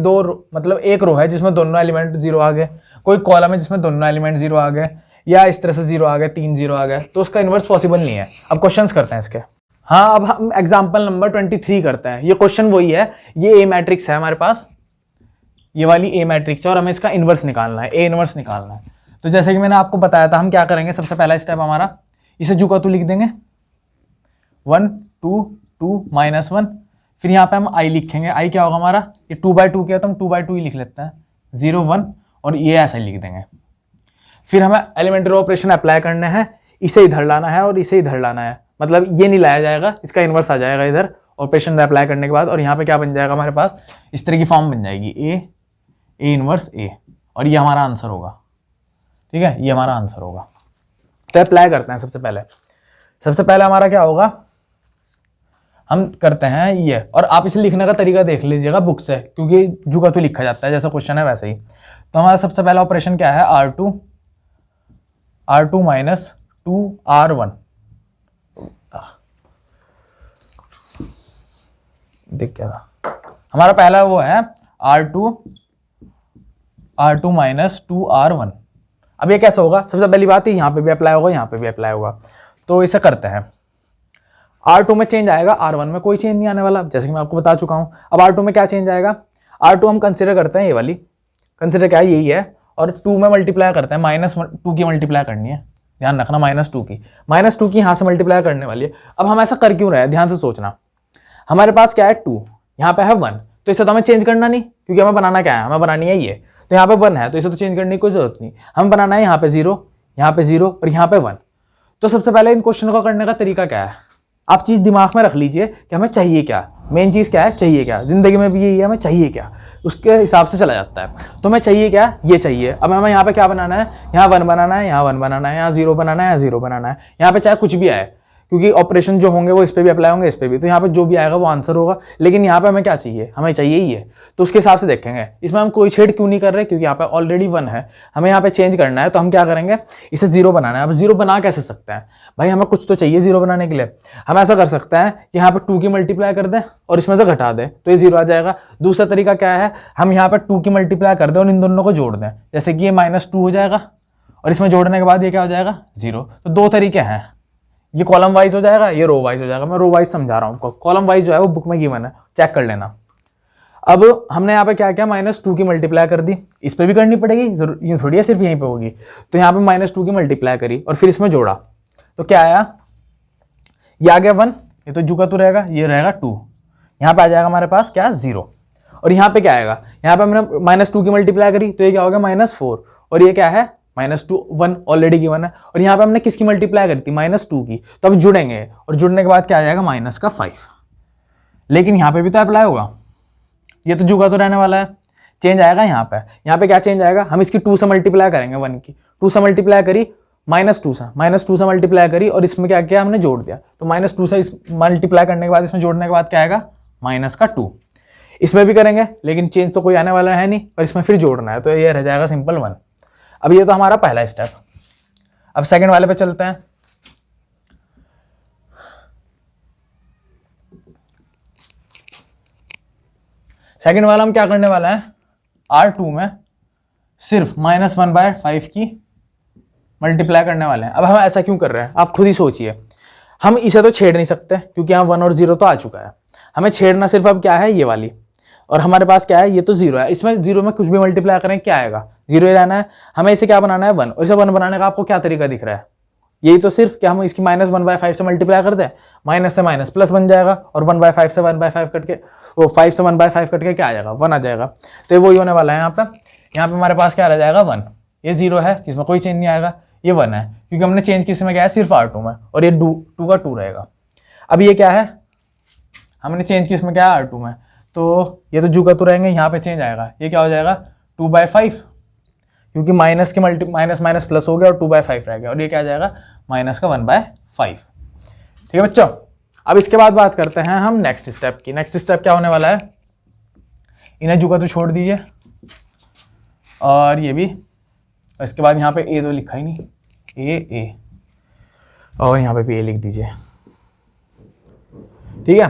मतलब एक रो है जिसमें दोनों एलिमेंट 0 आ गए, कोई कॉलम है जिसमें दोनों एलिमेंट 0 आ गए, या इस तरह से 0 आ गए, 3 0 आ गए, तो उसका इन्वर्स पॉसिबल नहीं है। अब क्वेश्चंस करते हैं इसके। हाँ, अब हम एग्जाम्पल नंबर 23 करते हैं। ये क्वेश्चन वही है, ये ए मैट्रिक्स है हमारे पास, ये वाली ए मैट्रिक्स है, और हमें इसका इन्वर्स निकालना है, ए इन्वर्स निकालना है। तो जैसे कि मैंने आपको बताया था, हम क्या करेंगे, सबसे पहला स्टेप हमारा, इसे जुका तो लिख देंगे 1 2 2 -1, फिर यहाँ पे हम आई लिखेंगे। आई क्या होगा हमारा, ये 2/2 किया तो हम 2/2 ही लिख लेते हैं, 0 1, और ये ऐसे ही लिख देंगे। फिर हमें एलिमेंट्री ऑपरेशन अप्लाई करने हैं, इसे इधर लाना है और इसे इधर लाना है, मतलब ये नहीं लाया जाएगा, इसका इन्वर्स आ जाएगा इधर ऑपरेशन अप्लाई करने के बाद, और यहाँ पे क्या बन जाएगा हमारे पास, इस तरह की फॉर्म बन जाएगी, ए इन्वर्स ए, और ये हमारा आंसर होगा। ठीक है, ये हमारा आंसर होगा। तो अप्लाई करते हैं। सबसे पहले हमारा क्या होगा, हम करते हैं ये, और आप इसे लिखने का तरीका देख लीजिएगा बुक से, क्योंकि जुगा तो लिखा जाता है, जैसा क्वेश्चन है वैसे ही। तो हमारा सबसे पहला ऑपरेशन क्या है, R2 - 2R1। देख क्या था हमारा पहला, वो है R2 R2 माइनस 2R1। अब ये कैसे होगा? सबसे पहली बात है यहाँ पे भी अप्लाई होगा, यहाँ पे भी अप्लाई होगा। तो इसे करते हैं, R2 में चेंज आएगा, R1 में कोई चेंज नहीं आने वाला, जैसे कि मैं आपको बता चुका हूँ। अब R2 में क्या चेंज आएगा? R2 हम कंसिडर करते हैं ये वाली, कंसिडर क्या है, यही है, और 2 में मल्टीप्लाई करते हैं, -2 की मल्टीप्लाई करनी है, ध्यान रखना, -2 की यहाँ से मल्टीप्लाई करने वाली है। अब हम ऐसा कर क्यों रहे हैं, ध्यान से सोचना। हमारे पास क्या है 2, यहाँ पे है 1, तो इसे तो हमें चेंज करना नहीं, क्योंकि हमें बनाना क्या है, हमें बनानी है ये। तो यहाँ पे 1 है, तो इसे तो चेंज करने की कोई जरूरत नहीं, हमें बनाना है यहाँ पे 0, यहाँ पे 0 और यहाँ पे 1। तो सबसे पहले इन क्वेश्चन को करने का तरीका क्या है, आप चीज़ दिमाग में रख लीजिए कि हमें चाहिए क्या, मेन चीज़ क्या है, चाहिए क्या। जिंदगी में भी यही है, हमें चाहिए क्या, उसके हिसाब से चला जाता है। तो हमें चाहिए क्या, ये चाहिए। अब हमें यहाँ पे क्या बनाना है, यहाँ 1 बनाना है, यहाँ 1 बनाना है, यहाँ 0 बनाना है, यहाँ 0 बनाना है। यहाँ पे चाहे कुछ भी आए, क्योंकि ऑपरेशन जो होंगे वो इस पर भी अप्लाई होंगे, इस पर भी, तो यहाँ पे जो भी आएगा वो आंसर होगा। लेकिन यहाँ पे हमें क्या चाहिए, हमें चाहिए ही है, तो उसके हिसाब से देखेंगे। इसमें हम कोई छेड़ क्यों नहीं कर रहे, क्योंकि यहाँ पे ऑलरेडी 1 है, हमें यहाँ पे चेंज करना है। तो हम क्या करेंगे, इसे 0 बनाना है। अब 0 बना कैसे सकते हैं भाई, हमें कुछ तो चाहिए 0 बनाने के लिए। हम ऐसा कर सकते हैं कि यहाँ पे 2 की मल्टीप्लाई कर दें और इसमें से घटा दें, तो ये 0 आ जाएगा। दूसरा तरीका क्या है, हम यहाँ पे 2 की मल्टीप्लाई कर दें और इन दोनों को जोड़ दें, जैसे कि ये -2 हो जाएगा और इसमें जोड़ने के बाद ये क्या हो जाएगा, 0। तो 2 तरीके हैं, ये कॉलम वाइज हो जाएगा, ये रो वाइज हो जाएगा। मैं रो वाइज समझा रहा हूँ आपको, कॉलम वाइज जो है वो बुक में गिवन है, चेक कर लेना। अब हमने यहाँ पे क्या किया, -2 की मल्टीप्लाई कर दी, इस पर भी करनी पड़ेगी, ये थोड़ी है सिर्फ यहीं पे होगी। तो यहाँ पे -2 की मल्टीप्लाई करी और फिर इसमें जोड़ा, तो क्या आया, ये आ गया 1, ये तो जू का तो रहेगा, ये रहेगा 2, यहाँ पे आ जाएगा हमारे पास क्या, 0। और यहाँ पे क्या आएगा, यहाँ पे हमने -2 की मल्टीप्लाई करी, तो ये क्या हो गया, -4, और ये क्या है, -2, 1 ऑलरेडी गिवन है। और यहाँ पे हमने किसकी मल्टीप्लाई करी थी, -2 की, तो अब जुड़ेंगे, और जुड़ने के बाद क्या आ जाएगा, -5। लेकिन यहाँ पे भी तो अप्लाई होगा, ये तो जुगा तो रहने वाला है, चेंज आएगा यहाँ पे क्या चेंज आएगा, हम इसकी 2 से मल्टीप्लाई करेंगे, 1 की 2 से मल्टीप्लाई करी, -2 से मल्टीप्लाई करी, और इसमें क्या किया, हमने जोड़ दिया। तो -2 से इस मल्टीप्लाई करने के बाद, इसमें जोड़ने के बाद क्या आएगा, -2। इसमें भी करेंगे, लेकिन चेंज तो कोई आने वाला है नहीं, और इसमें फिर जोड़ना है, तो ये रह जाएगा सिंपल 1। अब ये तो हमारा पहला स्टेप। अब सेकंड वाले पे चलते हैं। सेकंड वाला हम क्या करने वाला है, R2 में सिर्फ -1/5 की मल्टीप्लाई करने वाले हैं। अब हम ऐसा क्यों कर रहे हैं, आप खुद ही सोचिए। हम इसे तो छेड़ नहीं सकते, क्योंकि यहाँ 1 और 0 तो आ चुका है। हमें छेड़ना सिर्फ अब क्या है, ये वाली, और हमारे पास क्या है, ये तो 0 है। इसमें 0 में कुछ भी मल्टीप्लाई करें, क्या आएगा, 0 ही रहना है। हमें इसे क्या बनाना है, 1, और इसे 1 बनाने का आपको क्या तरीका दिख रहा है, यही तो सिर्फ कि हम इसकी -1/5 से मल्टीप्लाई कर दें, माइनस से माइनस प्लस बन जाएगा, और 1/5 से 1/5 कट के, वो 5 से 1/5 कट के क्या आ जाएगा, 1 आ जाएगा। तो ये वही होने वाला है यहाँ पे हमारे पास क्या रह जाएगा, 1। ये 0 है, इसमें कोई चेंज नहीं आएगा, ये 1 है, क्योंकि हमने चेंज किस में किया है, सिर्फ R2 में, और ये 2 का 2 रहेगा। अब ये क्या है, हमने चेंज किस में किया है, R2 में, तो ये तो जू का तो रहेंगे, यहाँ पे चेंज आएगा, ये क्या हो जाएगा, 2/5, क्योंकि माइनस के माइनस प्लस हो गया और 2/5 रह गया, और ये क्या आ जाएगा, -1/5। ठीक है बच्चों। अब इसके बाद बात करते हैं हम नेक्स्ट स्टेप की। नेक्स्ट स्टेप क्या होने वाला है, इन्हें जू का तो छोड़ दीजिए, और ये भी, और इसके बाद यहाँ पे ए तो लिखा ही नहीं, ए, और यहाँ पे भी ए लिख दीजिए। ठीक है।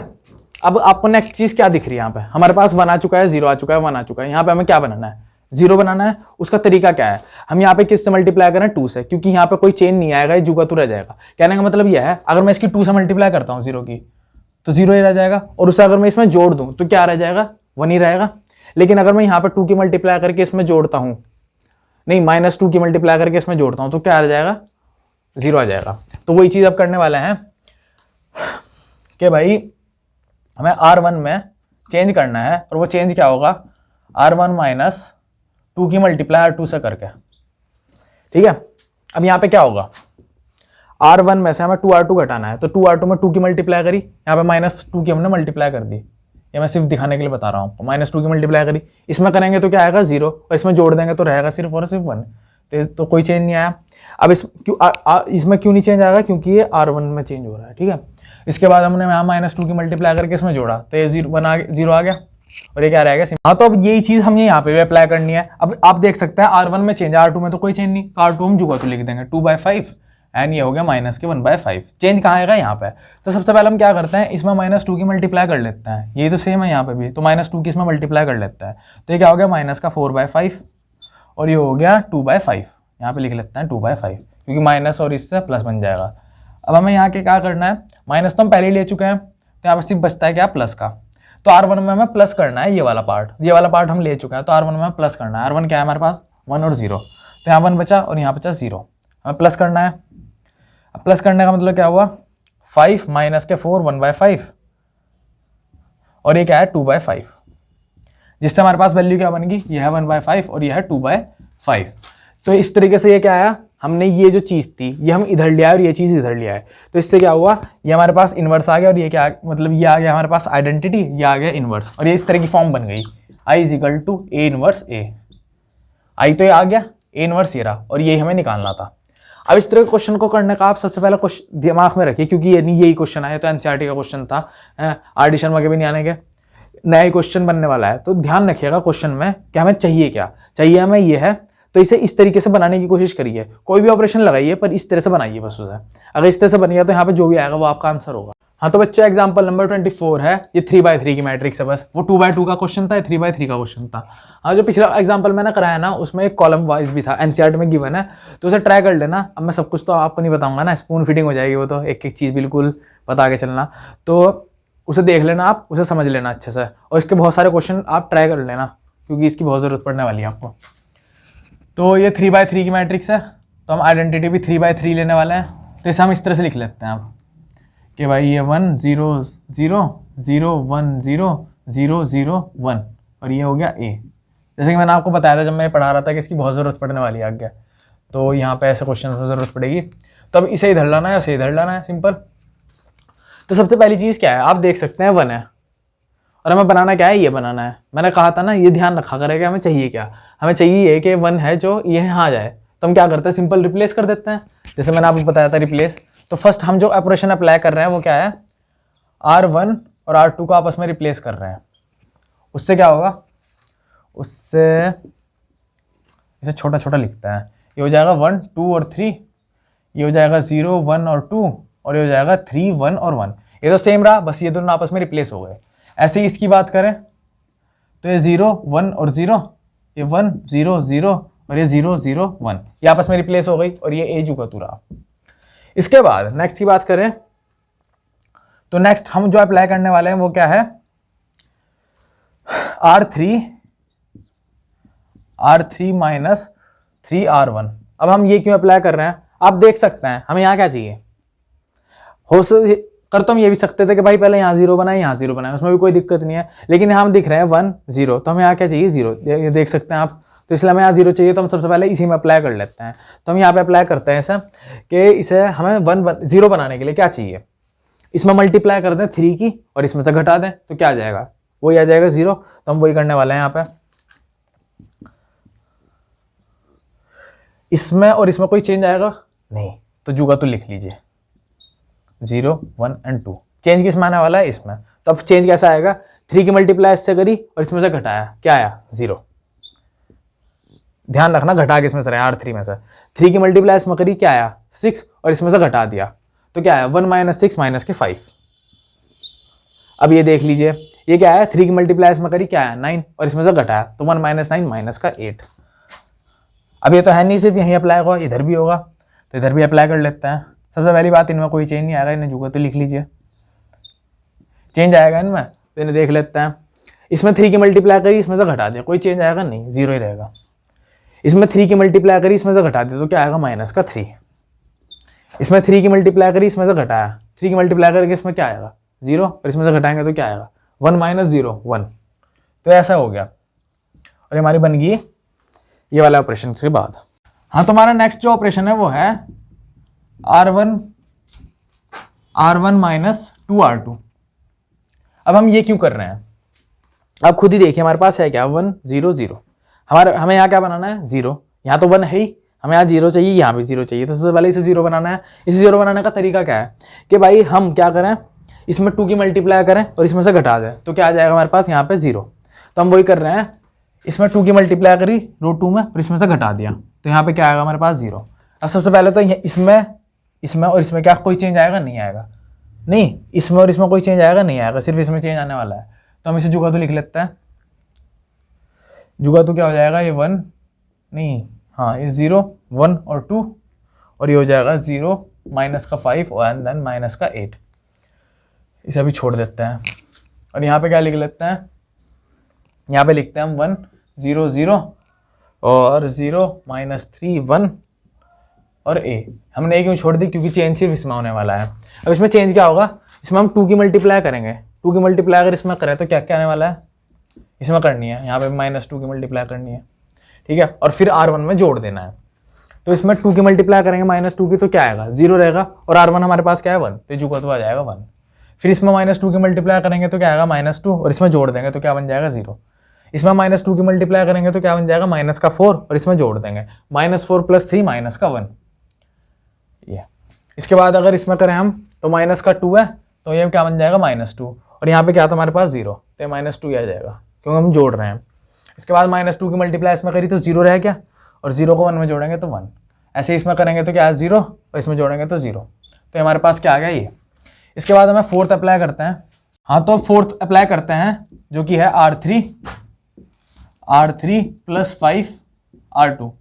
अब आपको नेक्स्ट चीज़ क्या दिख रही है, यहाँ पे हमारे पास 1 आ चुका है, 0 आ चुका है, 1 आ चुका है। यहाँ पे हमें क्या बनाना है, 0 बनाना है। उसका तरीका क्या है, हम यहाँ पे किस से मल्टीप्लाई करें, 2 से, क्योंकि यहाँ पे कोई चेंज नहीं आएगा, ये जुगा तो रह जाएगा। कहने का मतलब यह है, अगर मैं इसकी 2 से मल्टीप्लाई करता हूँ 0 की, तो 0 ही रह जाएगा, और उसे अगर मैं इसमें जोड़ दूँ तो क्या रह जाएगा, 1 ही रहेगा। लेकिन अगर मैं यहाँ पे 2 की मल्टीप्लाई करके इसमें जोड़ता हूँ, नहीं -2 की मल्टीप्लाई करके इसमें जोड़ता हूँ, तो क्या आ जाएगा, 0 आ जाएगा। तो वही चीज़ अब करने वाले हैं कि भाई हमें R1 में चेंज करना है, और वो चेंज क्या होगा, R1 - 2 की मल्टीप्लाई R2 से करके। ठीक है। अब यहाँ पे क्या होगा, R1 में से हमें 2R2 घटाना है, तो 2R2 में 2 की मल्टीप्लाई करी, यहाँ पे -2 की हमने मल्टीप्लाई कर दी, ये मैं सिर्फ दिखाने के लिए बता रहा हूँ। -2 की मल्टीप्लाई करी, इसमें करेंगे तो क्या आएगा, 0, और इसमें जोड़ देंगे तो रहेगा सिर्फ और सिर्फ 1। तो कोई चेंज नहीं आया। अब इसमें क्यों नहीं चेंज आएगा, क्योंकि ये R1 में चेंज हो रहा है। ठीक है। इसके बाद हमने यहाँ -2 की मल्टीप्लाई करके इसमें जोड़ा, तो ये 0 आ गया, और ये क्या रहेगा। हाँ, तो अब यही चीज़ हमें यहाँ पे भी अप्लाई करनी है। अब आप देख सकते हैं R1 में चेंज, R2 में तो कोई चेंज नहीं, R2 हम जुगा तो लिख देंगे 2/5, एंड ये हो गया -1/5। चेंज कहाँ आएगा, यहाँ पे। तो सबसे पहले हम क्या करते हैं, इसमें -2 की मल्टीप्लाई कर लेते हैं, ये तो सेम है यहाँ पे भी, तो -2 की इसमें मल्टीप्लाई कर लेते हैं, तो ये क्या हो गया, -4/5, और ये हो गया 2/5। यहाँ पे लिख लेते हैं 2/5, क्योंकि माइनस और इससे प्लस बन जाएगा। अब हमें यहाँ के क्या करना है, माइनस तो हम पहले ही ले चुके हैं, तो यहाँ पर सिर्फ बचता है क्या, प्लस का। तो R1 में हमें प्लस करना है, ये वाला पार्ट हम ले चुके हैं, तो R1 में हमें प्लस करना है। R1 क्या है हमारे पास, 1 और 0, तो यहाँ 1 बचा और यहाँ बचा 0, हमें प्लस करना है। अब प्लस करने का मतलब क्या हुआ, 5 माइनस के 4, 1/5, और ये क्या है 2/5, जिससे हमारे पास वैल्यू क्या बनेगी, ये है 1/5 और ये है 2/5। तो इस तरीके से ये क्या आया, हमने ये जो चीज़ थी ये हम इधर लिया है और ये चीज़ इधर लिया है, तो इससे क्या हुआ, ये हमारे पास इन्वर्स आ गया, और ये क्या मतलब ये आ गया हमारे पास आइडेंटिटी, ये आ गया इन्वर्स, और ये इस तरह की फॉर्म बन गई, I = A इन्वर्स A। आई तो ये आ गया, A इन्वर्स ये रहा, और यही हमें निकालना था। अब इस तरह के क्वेश्चन को करने का आप सबसे पहला क्वेश्चन दिमाग में रखिए, क्योंकि यही क्वेश्चन आया, तो एनसीईआरटी का क्वेश्चन था, आर डी शर्मा के भी नहीं आने के, नया क्वेश्चन बनने वाला है। तो ध्यान रखिएगा क्वेश्चन में कि हमें चाहिए क्या, चाहिए हमें ये है, तो इसे इस तरीके से बनाने की कोशिश करिए। कोई भी ऑपरेशन लगाइए पर इस तरह से बनाइए बस उसे, अगर इस तरह से बनिए तो यहाँ पे जो भी आएगा वो आपका आंसर होगा। हाँ तो बच्चे एग्जाम्पल नंबर 24 है, ये 3/3 की मैट्रिक्स है, बस वो 2/2 का क्वेश्चन था, 3/3 का क्वेश्चन था। हाँ जो पिछला एग्जाम्पल मैंने कराया ना, उसमें एक कॉलम वाइज भी था, एनसीईआरटी में गिवन है, तो उसे ट्राई कर लेना। अब मैं सब कुछ तो आपको नहीं बताऊंगा ना, स्पून फीडिंग हो जाएगी वो, तो एक एक चीज़ बिल्कुल बता के चलना, तो उसे देख लेना आप, उसे समझ लेना अच्छे से, और इसके बहुत सारे क्वेश्चन आप ट्राई कर लेना, क्योंकि इसकी बहुत ज़रूरत पड़ने वाली है आपको। तो ये 3/3 की मैट्रिक्स है, तो हम आइडेंटिटी भी 3/3 लेने वाले हैं, तो इसे हम इस तरह से लिख लेते हैं आप कि भाई ये 1 0 0 0 1 0 0 0 1, और ये हो गया A। जैसे कि मैंने आपको बताया था जब मैं पढ़ा रहा था कि इसकी बहुत ज़रूरत पड़ने वाली है आगे, तो यहाँ पे ऐसे क्वेश्चन में ज़रूरत पड़ेगी, तो अब इसे इधर लाना है, इसे इधर लाना है, सिंपल। तो सबसे पहली चीज़ क्या है, आप देख सकते हैं 1 है, और हमें बनाना क्या है, ये बनाना है। मैंने कहा था ना, ये ध्यान रखा करेगा, हमें चाहिए क्या, हमें चाहिए कि 1 है जो ये यहाँ जाए, तो हम क्या करते हैं, सिंपल रिप्लेस कर देते हैं, जैसे मैंने आपको बताया था रिप्लेस। तो फर्स्ट हम जो ऑपरेशन अप्लाई कर रहे हैं वो क्या है, R1 और R2 को आपस में रिप्लेस कर रहे हैं। उससे क्या होगा, उससे इसे छोटा छोटा लिखता है, ये हो जाएगा 1 2 और 3, ये हो जाएगा 0 1 और 2, और ये हो जाएगा 3 1 और 1। ये तो सेम रहा, बस ये दोनों आपस में रिप्लेस हो गए। ऐसे ही इसकी बात करें तो ये 0 1 और 0, ये 1 0 0 और ये 0 0 1, ये आपस में रिप्लेस हो गई, और ये ए जुगा तू रहा। इसके बाद नेक्स्ट की बात करें तो नेक्स्ट हम जो अप्लाई करने वाले हैं वो क्या है, R3 माइनस 3R1। अब हम ये क्यों अप्लाई कर रहे हैं, आप देख सकते हैं हमें यहाँ क्या चाहिए, कर तो हम ये भी सकते थे कि भाई पहले यहाँ 0 बनाए यहाँ 0 बनाए, उसमें भी कोई दिक्कत नहीं है, लेकिन यहाँ हम दिख रहे हैं 1 0, तो हमें यहाँ क्या चाहिए 0, ये देख सकते हैं आप, तो इसलिए हमें यहाँ 0 चाहिए, तो हम सबसे पहले इसी में अप्लाई कर लेते हैं। तो हम यहाँ पे अप्लाई करते हैं ऐसा कि इसे हमें 0 बनाने के लिए क्या चाहिए, इसमें मल्टीप्लाई कर दें 3 की और इसमें से घटा दें, तो क्या आ जाएगा, वही आ जाएगा 0। तो हम वही करने वाले हैं यहाँ पे, इसमें और इसमें कोई चेंज आएगा नहीं, तो जुगा तो लिख लीजिए 0 1 और 2। चेंज किस में आने वाला है, इसमें। तो अब चेंज कैसा आएगा, 3 की मल्टीप्लाई इससे करी और इसमें से घटाया, क्या आया 0। ध्यान रखना घटा के इसमें से रहा, R3 में से 3 की मल्टीप्लाई इसमें करी, क्या आया 6, और इसमें से घटा दिया, तो क्या आया 1 - 6 - के 5। अब ये देख लीजिए ये क्या है, 3 की मल्टीप्लाई इसमें करी, क्या आया 9, और इसमें से घटाया, तो 1 - 9 - 8। अब ये तो है नहीं सिर्फ यहीं अप्लाई होगा, इधर भी होगा, तो इधर भी अप्लाई कर लेते हैं। सबसे पहली बात, इनमें कोई चेंज नहीं आएगा, इन्हें जुगा तो लिख लीजिए, चेंज आएगा इनमें, तो इन्हें देख लेते हैं। इसमें 3 की मल्टीप्लाई करी, इसमें से घटा दिया, कोई चेंज आएगा नहीं, 0 ही रहेगा। इसमें 3 की मल्टीप्लाई करी, इसमें से घटा दिया, तो क्या आएगा -3। इसमें 3 की मल्टीप्लाई करी, इसमें से घटाया, 3 की मल्टीप्लाई करके इसमें क्या आएगा 0, और इसमें से घटाएंगे तो क्या आएगा 1 - 0 1। तो ऐसा हो गया, और हमारी बन गई ये वाला ऑपरेशन के बाद। हाँ तो हमारा नेक्स्ट जो ऑपरेशन है वो है R1 - 2R2। अब हम ये क्यों कर रहे हैं, आप खुद ही देखिए, हमारे पास है क्या 1 0 0, हमें यहाँ क्या बनाना है 0, यहाँ तो 1 है ही, हमें यहाँ 0 चाहिए, यहाँ भी 0 चाहिए, तो सबसे पहले इसे 0 बनाना है। इसे 0 बनाने का तरीका क्या है कि भाई हम क्या करें, इसमें 2 की मल्टीप्लाई करें और इसमें से घटा दें, तो क्या आ जाएगा हमारे पास यहाँ पे 0। तो हम वही कर रहे हैं, इसमें 2 की मल्टीप्लाई करी √2 में और इसमें से घटा दिया, तो यहाँ पे क्या आएगा हमारे पास 0। अब सबसे पहले तो इसमें और इसमें क्या कोई चेंज आएगा, नहीं आएगा, नहीं इसमें और इसमें कोई चेंज आएगा, नहीं आएगा, सिर्फ इसमें चेंज आने वाला है। तो हम इसे जुगा तो लिख लेते हैं, जुगा तो क्या हो जाएगा, ये 1 नहीं, हाँ ये 0 1 और 2, और ये हो जाएगा 0 माइनस का 5 और देन माइनस का 8। इसे अभी छोड़ देते हैं और यहाँ पे क्या लिख लेते हैं, यहाँ पे लिखते हैं हम 1 0 0 और 0 माइनस 3 1 और a। हमने a क्यों छोड़ दी, क्योंकि चेंज सिर्फ इसमें होने वाला है। अब इसमें चेंज क्या होगा, इसमें हम 2 की मल्टीप्लाई करेंगे, 2 की मल्टीप्लाई अगर इसमें करें तो क्या क्या आने वाला है, इसमें करनी है, यहाँ पे -2 की मल्टीप्लाई करनी है, ठीक है, और फिर R1 में जोड़ देना है। तो इसमें 2 की मल्टीप्लाई करेंगे -2 की तो क्या आएगा, 0 रहेगा, और R1 हमारे पास क्या है 1, तो जुगा तो आ जाएगा 1। फिर इसमें -2 की मल्टीप्लाई करेंगे तो क्या आएगा -2, और इसमें जोड़ देंगे तो क्या बन जाएगा 0। इसमें -2 की मल्टीप्लाई करेंगे तो क्या बन जाएगा -4, और इसमें जोड़ देंगे -4 + 3 -1। ये इसके बाद अगर इसमें करें हम तो -2 है, तो ये क्या बन जाएगा -2, और यहाँ पे क्या था हमारे पास 0, तो -2 आ जाएगा क्योंकि हम जोड़ रहे हैं। इसके बाद -2 की मल्टीप्लाई इसमें करी तो 0 रह गया, और 0 को 1 में जोड़ेंगे तो 1। ऐसे इसमें करेंगे तो क्या है 0, और इसमें जोड़ेंगे तो 0, तो हमारे पास क्या आ गया ये। इसके बाद हमें 4th अप्लाई करते हैं। हाँ, तो 4th अप्लाई करते हैं जो कि है R3 + 5 R2।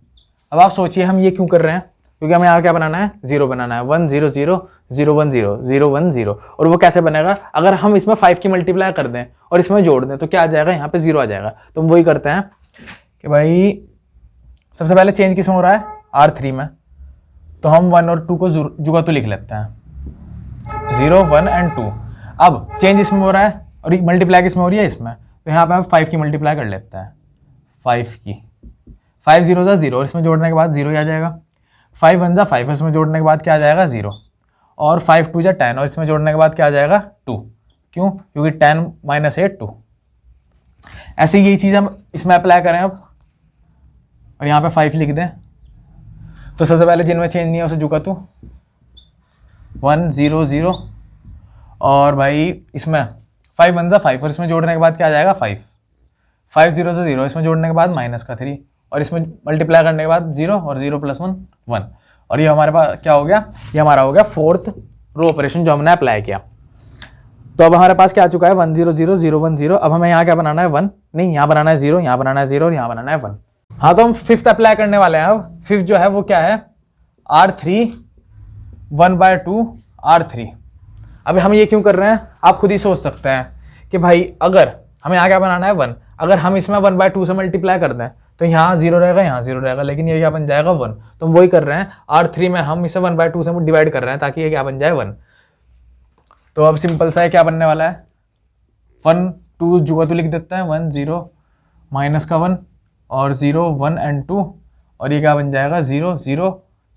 अब आप सोचिए हम ये क्यों कर रहे हैं, क्योंकि हमें यहाँ क्या बनाना है, 0 बनाना है, 1 0 0 0 1 0 0 1 0। और वो कैसे बनेगा, अगर हम इसमें 5 की मल्टीप्लाई कर दें और इसमें जोड़ दें तो क्या आ जाएगा, यहाँ पे 0 आ जाएगा। तो हम वही करते हैं कि भाई सबसे पहले चेंज किसमें हो रहा है, R3 में, तो हम 1 और 2 को जुगा तो लिख लेते हैं, 0 1 एंड 2। अब चेंज इसमें हो रहा है और मल्टीप्लाई किसमें हो रही है, इसमें, तो यहाँ पे हम 5 की मल्टीप्लाई कर लेते हैं, 5 की, 5 0 + 0, और इसमें जोड़ने के बाद 0 ही आ जाएगा। 5 1 = 5, इसमें जोड़ने के बाद क्या आ जाएगा 0, और 5 2 = 10, और इसमें जोड़ने के बाद क्या आ जाएगा 2। क्यों, क्योंकि 10 - 8 2। ऐसे यही चीज़ हम इसमें अप्लाई करें अब, और यहाँ पे 5 लिख दें। तो सबसे पहले जिनमें चेंज नहीं है उसे जुगा तो 1 0 0, और भाई इसमें 5 1 = 5, और इसमें जोड़ने के बाद क्या आ जाएगा 5 5 0 से 0, इसमें जोड़ने के बाद -3, और इसमें मल्टीप्लाई करने के बाद 0, और 0 + 1 1, और ये हमारे पास क्या हो गया, ये हमारा हो गया 4th रो ऑपरेशन जो हमने अप्लाई किया। तो अब हमारे पास क्या आ चुका है, 1 0 0 0 1 0। अब हमें यहाँ क्या बनाना है, 1 नहीं, यहाँ बनाना है 0, यहाँ बनाना है 0, और यहाँ बनाना है 1। हाँ, तो हम 5th अप्लाई करने वाले हैं। अब 5th जो है वो क्या है, R3 1/2 R3। अब हम ये क्यों कर रहे हैं, आप खुद ही सोच सकते हैं कि भाई अगर हमें यहाँ क्या बनाना है 1, अगर हम इसमें 1/2 से मल्टीप्लाई कर दें तो यहाँ 0 रहेगा, यहाँ 0 रहेगा, लेकिन ये क्या बन जाएगा 1। तो हम वही कर रहे हैं, R3 में हम इसे 1/2 से डिवाइड कर रहे हैं ताकि ये क्या बन जाए 1। तो अब सिंपल सा है, क्या बनने वाला है, 1 2 जुगा तो लिख देते हैं, 1 0 -1 और 0 1 एंड 2, और ये क्या बन जाएगा 0 0,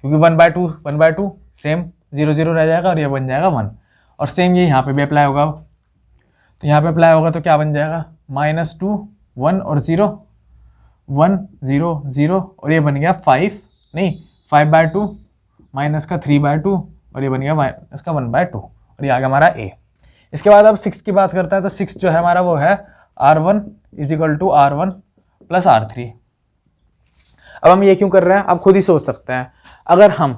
क्योंकि 1/2 सेम 0 0 रह जाएगा, और ये बन जाएगा 1। और सेम ये यहाँ पे भी अप्लाई होगा। तो यहाँ पे अप्लाई होगा तो क्या बन जाएगा, -2 1 और 0 1 0 0, और ये बन गया 5 नहीं 5/2 -3/2, और ये बन गया -1/2, और ये आ गया हमारा A। इसके बाद अब 6 की बात करते हैं। तो 6 जो है हमारा वो है R1 = R1 + R3। अब हम ये क्यों कर रहे हैं, आप खुद ही सोच सकते हैं, अगर हम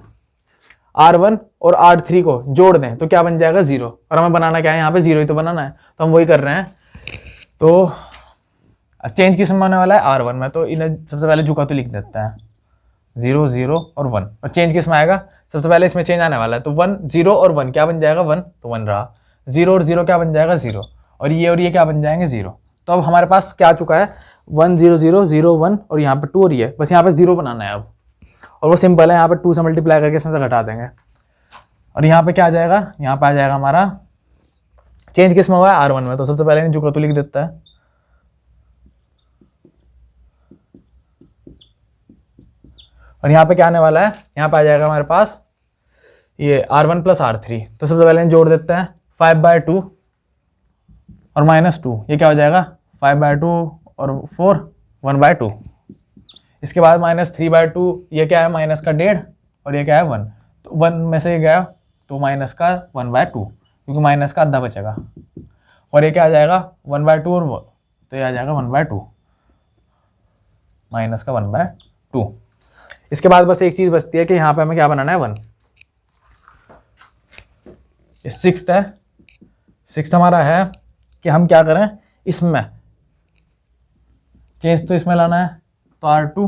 R1 और R3 को जोड़ दें तो क्या बन जाएगा 0, और हमें बनाना क्या है, यहाँ पे 0 ही तो बनाना है, तो हम वही कर रहे हैं। तो चेंज किस में होने वाला है, R1 में, तो इन्हें सबसे पहले झुका तो लिख देते हैं, 0 0 और 1, और चेंज किस में आएगा, सबसे पहले इसमें चेंज आने वाला है, तो 1 0 और 1 क्या बन जाएगा 1, तो 1 रहा, 0 और 0 क्या बन जाएगा 0, और ये क्या बन जाएंगे 0। तो अब हमारे पास क्या आ चुका है, 1 0 0 0 1, और यहाँ पे 2 और ये बस यहाँ पे 0 बनाना है अब, और वो सिंपल है, यहाँ पे 2 से मल्टीप्लाई करके इसमें से घटा देंगे, और यहाँ पे क्या आ जाएगा, यहाँ पे आ जाएगा हमारा चेंज किस में हुआ है, R1 में, तो सबसे पहले झुका तो लिख देता है, और यहाँ पे क्या आने वाला है, यहाँ पे आ जाएगा हमारे पास ये R1 + R3। तो सबसे पहले जोड़ देते हैं, 5/2 और -2, ये क्या हो जाएगा 5/2 और 4 1/2। इसके बाद -3/2, ये क्या है -1.5, और ये क्या है 1, तो 1 में से ये गया तो -1/2, क्योंकि माइनस का आधा बचेगा, और ये क्या आ जाएगा 1/2 और वो, तो ये आ जाएगा 1/2 -1/2। इसके बाद बस एक चीज़ बचती है कि यहाँ पे हमें क्या बनाना है 1। ये 6th है, 6th हमारा है कि हम क्या करें, इसमें चेंज तो इसमें लाना है, तो R2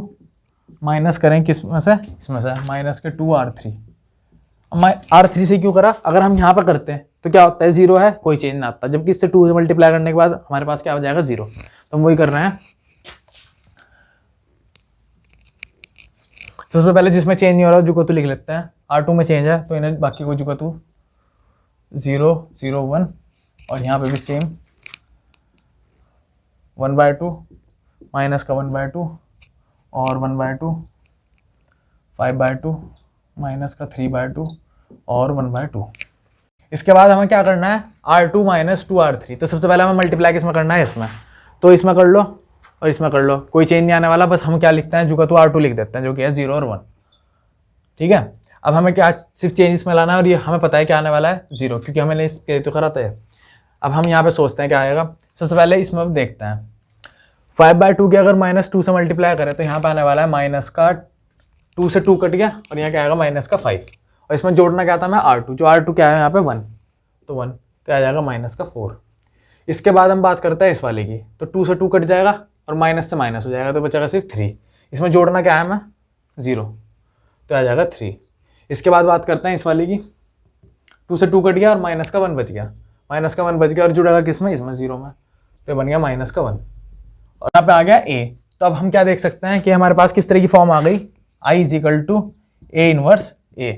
माइनस करें किस में से, इसमें से माइनस के 2r3। अब R3 से क्यों करा, अगर हम यहाँ पर करते हैं तो क्या होता है, 0 है, कोई चेंज ना आता, जबकि इससे 2 से मल्टीप्लाई करने के बाद हमारे पास क्या हो जाएगा, 0। तो हम वही कर रहे हैं। सबसे पहले जिसमें चेंज नहीं हो रहा जुका तो लिख लेते हैं, R2 में चेंज है तो इन्हें बाकी को जुका तो 0 0 1, और यहाँ पे भी सेम 1/2 माइनस का 1/2 और 1/2 5/2 माइनस का 3/2 और 1/2। इसके बाद हमें क्या करना है, R2 माइनस 2R3। तो सबसे पहले हमें मल्टीप्लाई किसमें करना है, इसमें। तो इसमें कर लो और इसमें कर लो, कोई चेंज नहीं आने वाला, बस हम क्या लिखते हैं, जो का तो R2 लिख देते हैं, जो कि है 0 और 1। ठीक है, अब हमें क्या सिर्फ चेंज इसमें लाना है, और ये हमें पता है क्या आने वाला है, 0, क्योंकि हमने इसके तो करा था। अब हम यहाँ पे सोचते हैं क्या आएगा। सबसे पहले इसमें अब देखते हैं 5/2 के अगर -2 से मल्टीप्लाई करें तो यहाँ पे आने वाला है माइनस का 2 से 2 कट गया, और यहाँ क्या आएगा माइनस का 5, और इसमें जोड़ना क्या था मैं R2, जो R2 क्या है यहाँ पे 1, तो 1 तो आ जाएगा माइनस का 4। इसके बाद हम बात करते हैं इस वाले की, तो 2 से 2 कट जाएगा और माइनस से माइनस हो जाएगा, तो बचेगा सिर्फ 3। इसमें जोड़ना क्या है मैं 0, तो आ जाएगा 3। इसके बाद बात करते हैं इस वाले की, 2 से 2 कट गया और माइनस का 1 बच गया, माइनस का 1 बच गया और जुड़ेगा किसमें, इसमें 0 में, तो बन गया माइनस का 1, और यहाँ पे आ गया A। तो अब हम क्या देख सकते हैं कि हमारे पास किस तरह की फॉर्म आ गई, I = A इनवर्स A,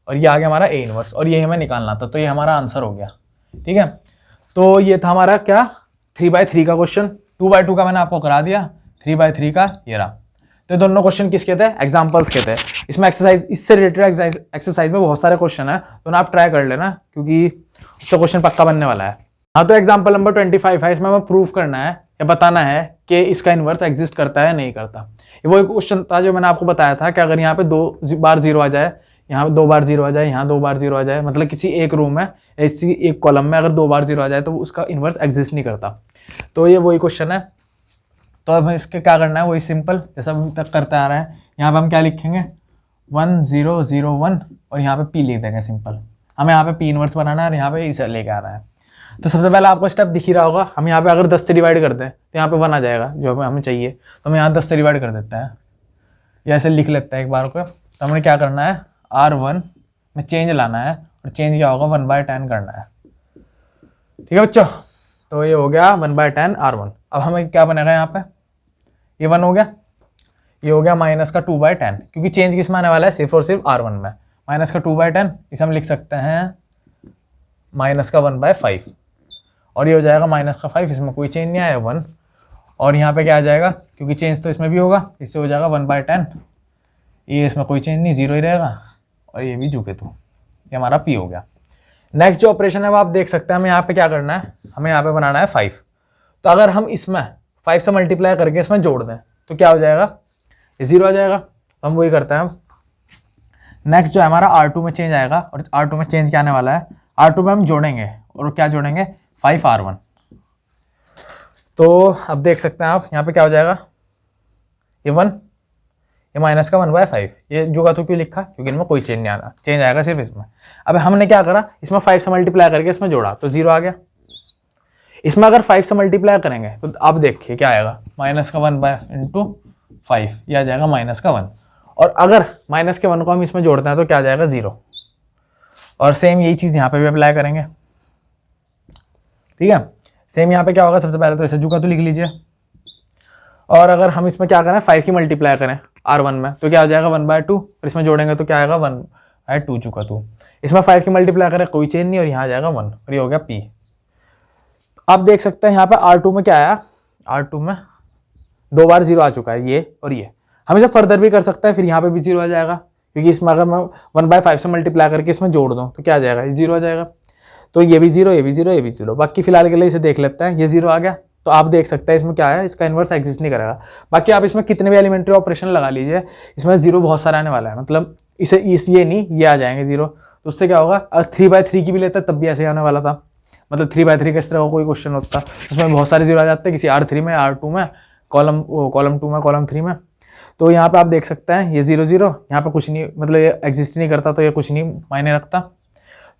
और ये आ गया हमारा A इनवर्स, और ये हमें निकालना था, तो ये हमारा आंसर हो गया। ठीक है, तो ये था हमारा क्या 3/3 का क्वेश्चन। 2/2 का मैंने आपको करा दिया, 3/3 का ये रहा। तो ये दोनों क्वेश्चन किसके थे, एग्जाम्पल्स के थे। इसमें एक्सरसाइज, इससे रिलेटेड एक्सरसाइज में बहुत सारे क्वेश्चन है, तो ना आप ट्राई कर लेना, क्योंकि उससे क्वेश्चन पक्का बनने वाला है। हाँ, तो एग्जाम्पल नंबर 25 है, इसमें हमें प्रूव करना है या बताना है कि इसका इन्वर्स एग्जिस्ट करता है या नहीं करता। ये वो एक क्वेश्चन था जो मैंने आपको बताया था कि अगर यहाँ पे 2 बार 0 आ जाए, यहाँ 2 बार 0 आ जाए, यहाँ 2 बार 0 आ जाए, मतलब किसी एक रूम में, इसी एक कॉलम में अगर 2 बार 0 आ जाए तो उसका इन्वर्स एग्जिस्ट नहीं करता। तो ये वही क्वेश्चन है। तो अब इसके क्या करना है, वही सिंपल जैसा अभी तक करते आ रहा है। यहाँ पे हम क्या लिखेंगे 1 0 0 1, और यहाँ पे P लिख देंगे सिंपल। हमें यहाँ पे P इन्वर्स बनाना है और यहाँ पे इसे लेके आ रहा है। तो सबसे पहले आपको स्टेप दिख ही रहा होगा, हम यहाँ पे अगर 10 से डिवाइड करते हैं तो यहाँ पे 1 आ जाएगा जो हमें चाहिए, तो हम यहाँ 10 से डिवाइड कर देते हैं, या ऐसे लिख लेते हैं एक बार को। तो हमें क्या करना है, R1 में चेंज लाना है, और चेंज क्या होगा 1/10 करना है। ठीक है बच्चों, तो ये हो गया 1/10 R1। अब हमें क्या बनेगा यहाँ पे, ये 1 हो गया, ये हो गया माइनस का 2/10, क्योंकि चेंज किस में आने वाला है, सिर्फ और सिर्फ R1 में। माइनस का 2/10, इसे हम लिख सकते हैं माइनस का 1/5, और ये हो जाएगा माइनस का 5, इसमें कोई चेंज नहीं आया 1, और यहाँ पे क्या आ जाएगा, क्योंकि चेंज तो इसमें भी होगा, इससे हो जाएगा 1/10, ये इसमें कोई चेंज नहीं, 0 ही रहेगा, और ये भी झुके, तो ये हमारा P हो गया। नेक्स्ट जो ऑपरेशन है वो आप देख सकते हैं, हमें यहाँ पे क्या करना है, हमें यहाँ पे बनाना है 5। तो अगर हम इसमें 5 से मल्टीप्लाई करके इसमें जोड़ दें तो क्या हो जाएगा, ये 0 आ जाएगा। तो हम वही करते हैं। नेक्स्ट जो है हमारा R2 में चेंज आएगा, और R2 में चेंज क्या आने वाला है, R2 में हम जोड़ेंगे, और क्या जोड़ेंगे 5R1। तो अब देख सकते हैं आप यहाँ पे क्या हो जाएगा, ये 1, ये माइनस का 1/5, ये जो का तो क्यों लिखा, क्योंकि इनमें कोई चेंज नहीं आना, चेंज आएगा सिर्फ इसमें। अब हमने क्या करा, इसमें 5 से मल्टीप्लाई करके इसमें जोड़ा तो 0 आ गया। इसमें अगर 5 से मल्टीप्लाई करेंगे तो अब देखिए क्या आएगा, माइनस का 1/5, ये आ जाएगा माइनस का 1, और अगर माइनस के 1 को हम इसमें जोड़ते हैं तो क्या आ जाएगा 0। और सेम यही चीज़ यहाँ पे भी अप्लाई करेंगे। ठीक है, सेम यहाँ पे क्या होगा, सबसे पहले तो इसे जुका तो लिख लीजिए, और अगर हम इसमें क्या करें 5 की मल्टीप्लाई करें R1 में तो क्या हो जाएगा 1/2, और इसमें जोड़ेंगे तो क्या आएगा 1/2 जुका तो। इसमें 5 की मल्टीप्लाई करें कोई चेंज नहीं, और यहाँ आ जाएगा 1, और ये हो गया P। आप देख सकते हैं यहाँ पे R2 में क्या आया, R2 में 2 बार 0 आ चुका है, ये और ये। हम इसे फर्दर भी कर सकते हैं, फिर यहाँ पे भी 0 आ जाएगा, क्योंकि इसमें अगर मैं 1/5 से मल्टीप्लाई करके इसमें जोड़ दूँ तो क्या आ जाएगा, ये 0 आ जाएगा। तो ये भी 0, ये भी 0, ये भी 0। बाकी फिलहाल के लिए इसे देख लेते हैं, ये 0 आ गया। तो आप देख सकते हैं इसमें क्या है, इसका इन्वर्स एग्जिस्ट नहीं करेगा। बाकी आप इसमें कितने भी एलिमेंट्री ऑपरेशन लगा लीजिए, इसमें 0 बहुत सारा आने वाला है, मतलब इसे ये नहीं, ये आ जाएंगे 0। तो उससे क्या होगा, अगर 3/3 की भी लेता तब भी ऐसे आने वाला था, मतलब 3/3 का इस तरह का कोई क्वेश्चन होता, उसमें बहुत सारे 0 आ जाते हैं, किसी R3 में, R2 में, कॉलम 2 में, कॉलम 3 में। तो यहाँ पे आप देख सकते हैं ये 0 0, यहाँ पे कुछ नहीं, मतलब ये एग्जिस्ट नहीं करता, तो ये कुछ नहीं मायने रखता।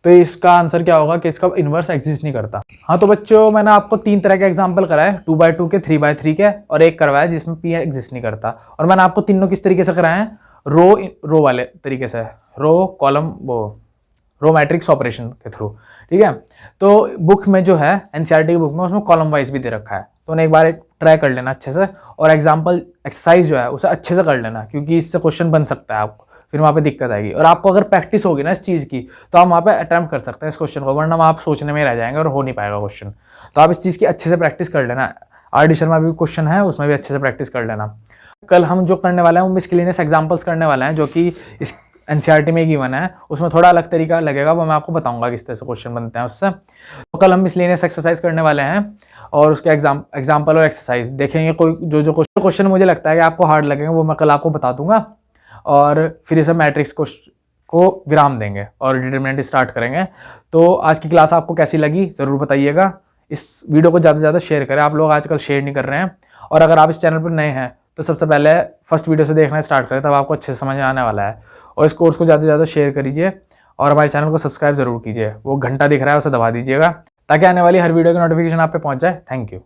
तो इसका आंसर क्या होगा कि इसका इन्वर्स एग्जिस्ट नहीं करता। हाँ तो बच्चों मैंने आपको 3 तरह के एग्जाम्पल कराए, 2x2 के, 3x3 के, और एक करवाया जिसमें p एग्जिस्ट नहीं करता। और मैंने आपको तीनों किस तरीके से कराए हैं, रो वाले तरीके से, रो मैट्रिक्स ऑपरेशन के थ्रू, ठीक है। तो बुक में जो है एनसीईआरटी की बुक में उसमें कॉलम वाइज भी दे रखा है, तो उन्हें एक बार ट्राई कर लेना अच्छे से, और एग्जाम्पल एक्सरसाइज जो है उसे अच्छे से कर लेना, क्योंकि इससे क्वेश्चन बन सकता है आपको, फिर वहाँ पे दिक्कत आएगी। और आपको अगर प्रैक्टिस होगी ना इस चीज़ की तो आप वहाँ पे अटैम्प्ट कर सकते हैं इस क्वेश्चन को, वरना आप सोचने में रह जाएंगे और हो नहीं पाएगा क्वेश्चन। तो आप इस चीज़ की अच्छे से प्रैक्टिस कर लेना। आर.डी. शर्मा भी क्वेश्चन है, उसमें भी अच्छे से प्रैक्टिस कर लेना। कल हम जो करने वाले हैं वो मिसक्लेनियस एग्जाम्पल्स करने वाले हैं, जो कि इस एनसीईआरटी में गिवन है, उसमें थोड़ा अलग तरीका लगेगा, वो मैं आपको बताऊंगा किस तरह से क्वेश्चन बनते हैं उससे। तो कल हम मिसलेनियस एक्सरसाइज करने वाले हैं और उसके एग्जाम्पल और एक्सरसाइज देखेंगे। कोई जो क्वेश्चन मुझे लगता है कि आपको हार्ड लगेंगे वो मैं कल आपको बता दूंगा, और फिर इसे मैट्रिक्स को विराम देंगे और डिटरमिनेंट स्टार्ट करेंगे। तो आज की क्लास आपको कैसी लगी ज़रूर बताइएगा। इस वीडियो को ज़्यादा से ज़्यादा शेयर करें, आप लोग आजकल शेयर नहीं कर रहे हैं। और अगर आप इस चैनल पर नए हैं तो सबसे पहले फर्स्ट वीडियो से देखना स्टार्ट करें, तब आपको अच्छे से समझ में आने वाला है। और इस कोर्स को ज़्यादा से ज़्यादा शेयर करिए और हमारे चैनल को सब्सक्राइब ज़रूर कीजिए, वो घंटा दिख रहा है उसे दबा दीजिएगा, ताकि आने वाली हर वीडियो की नोटिफिकेशन आप पे पहुंच जाए। Thank you.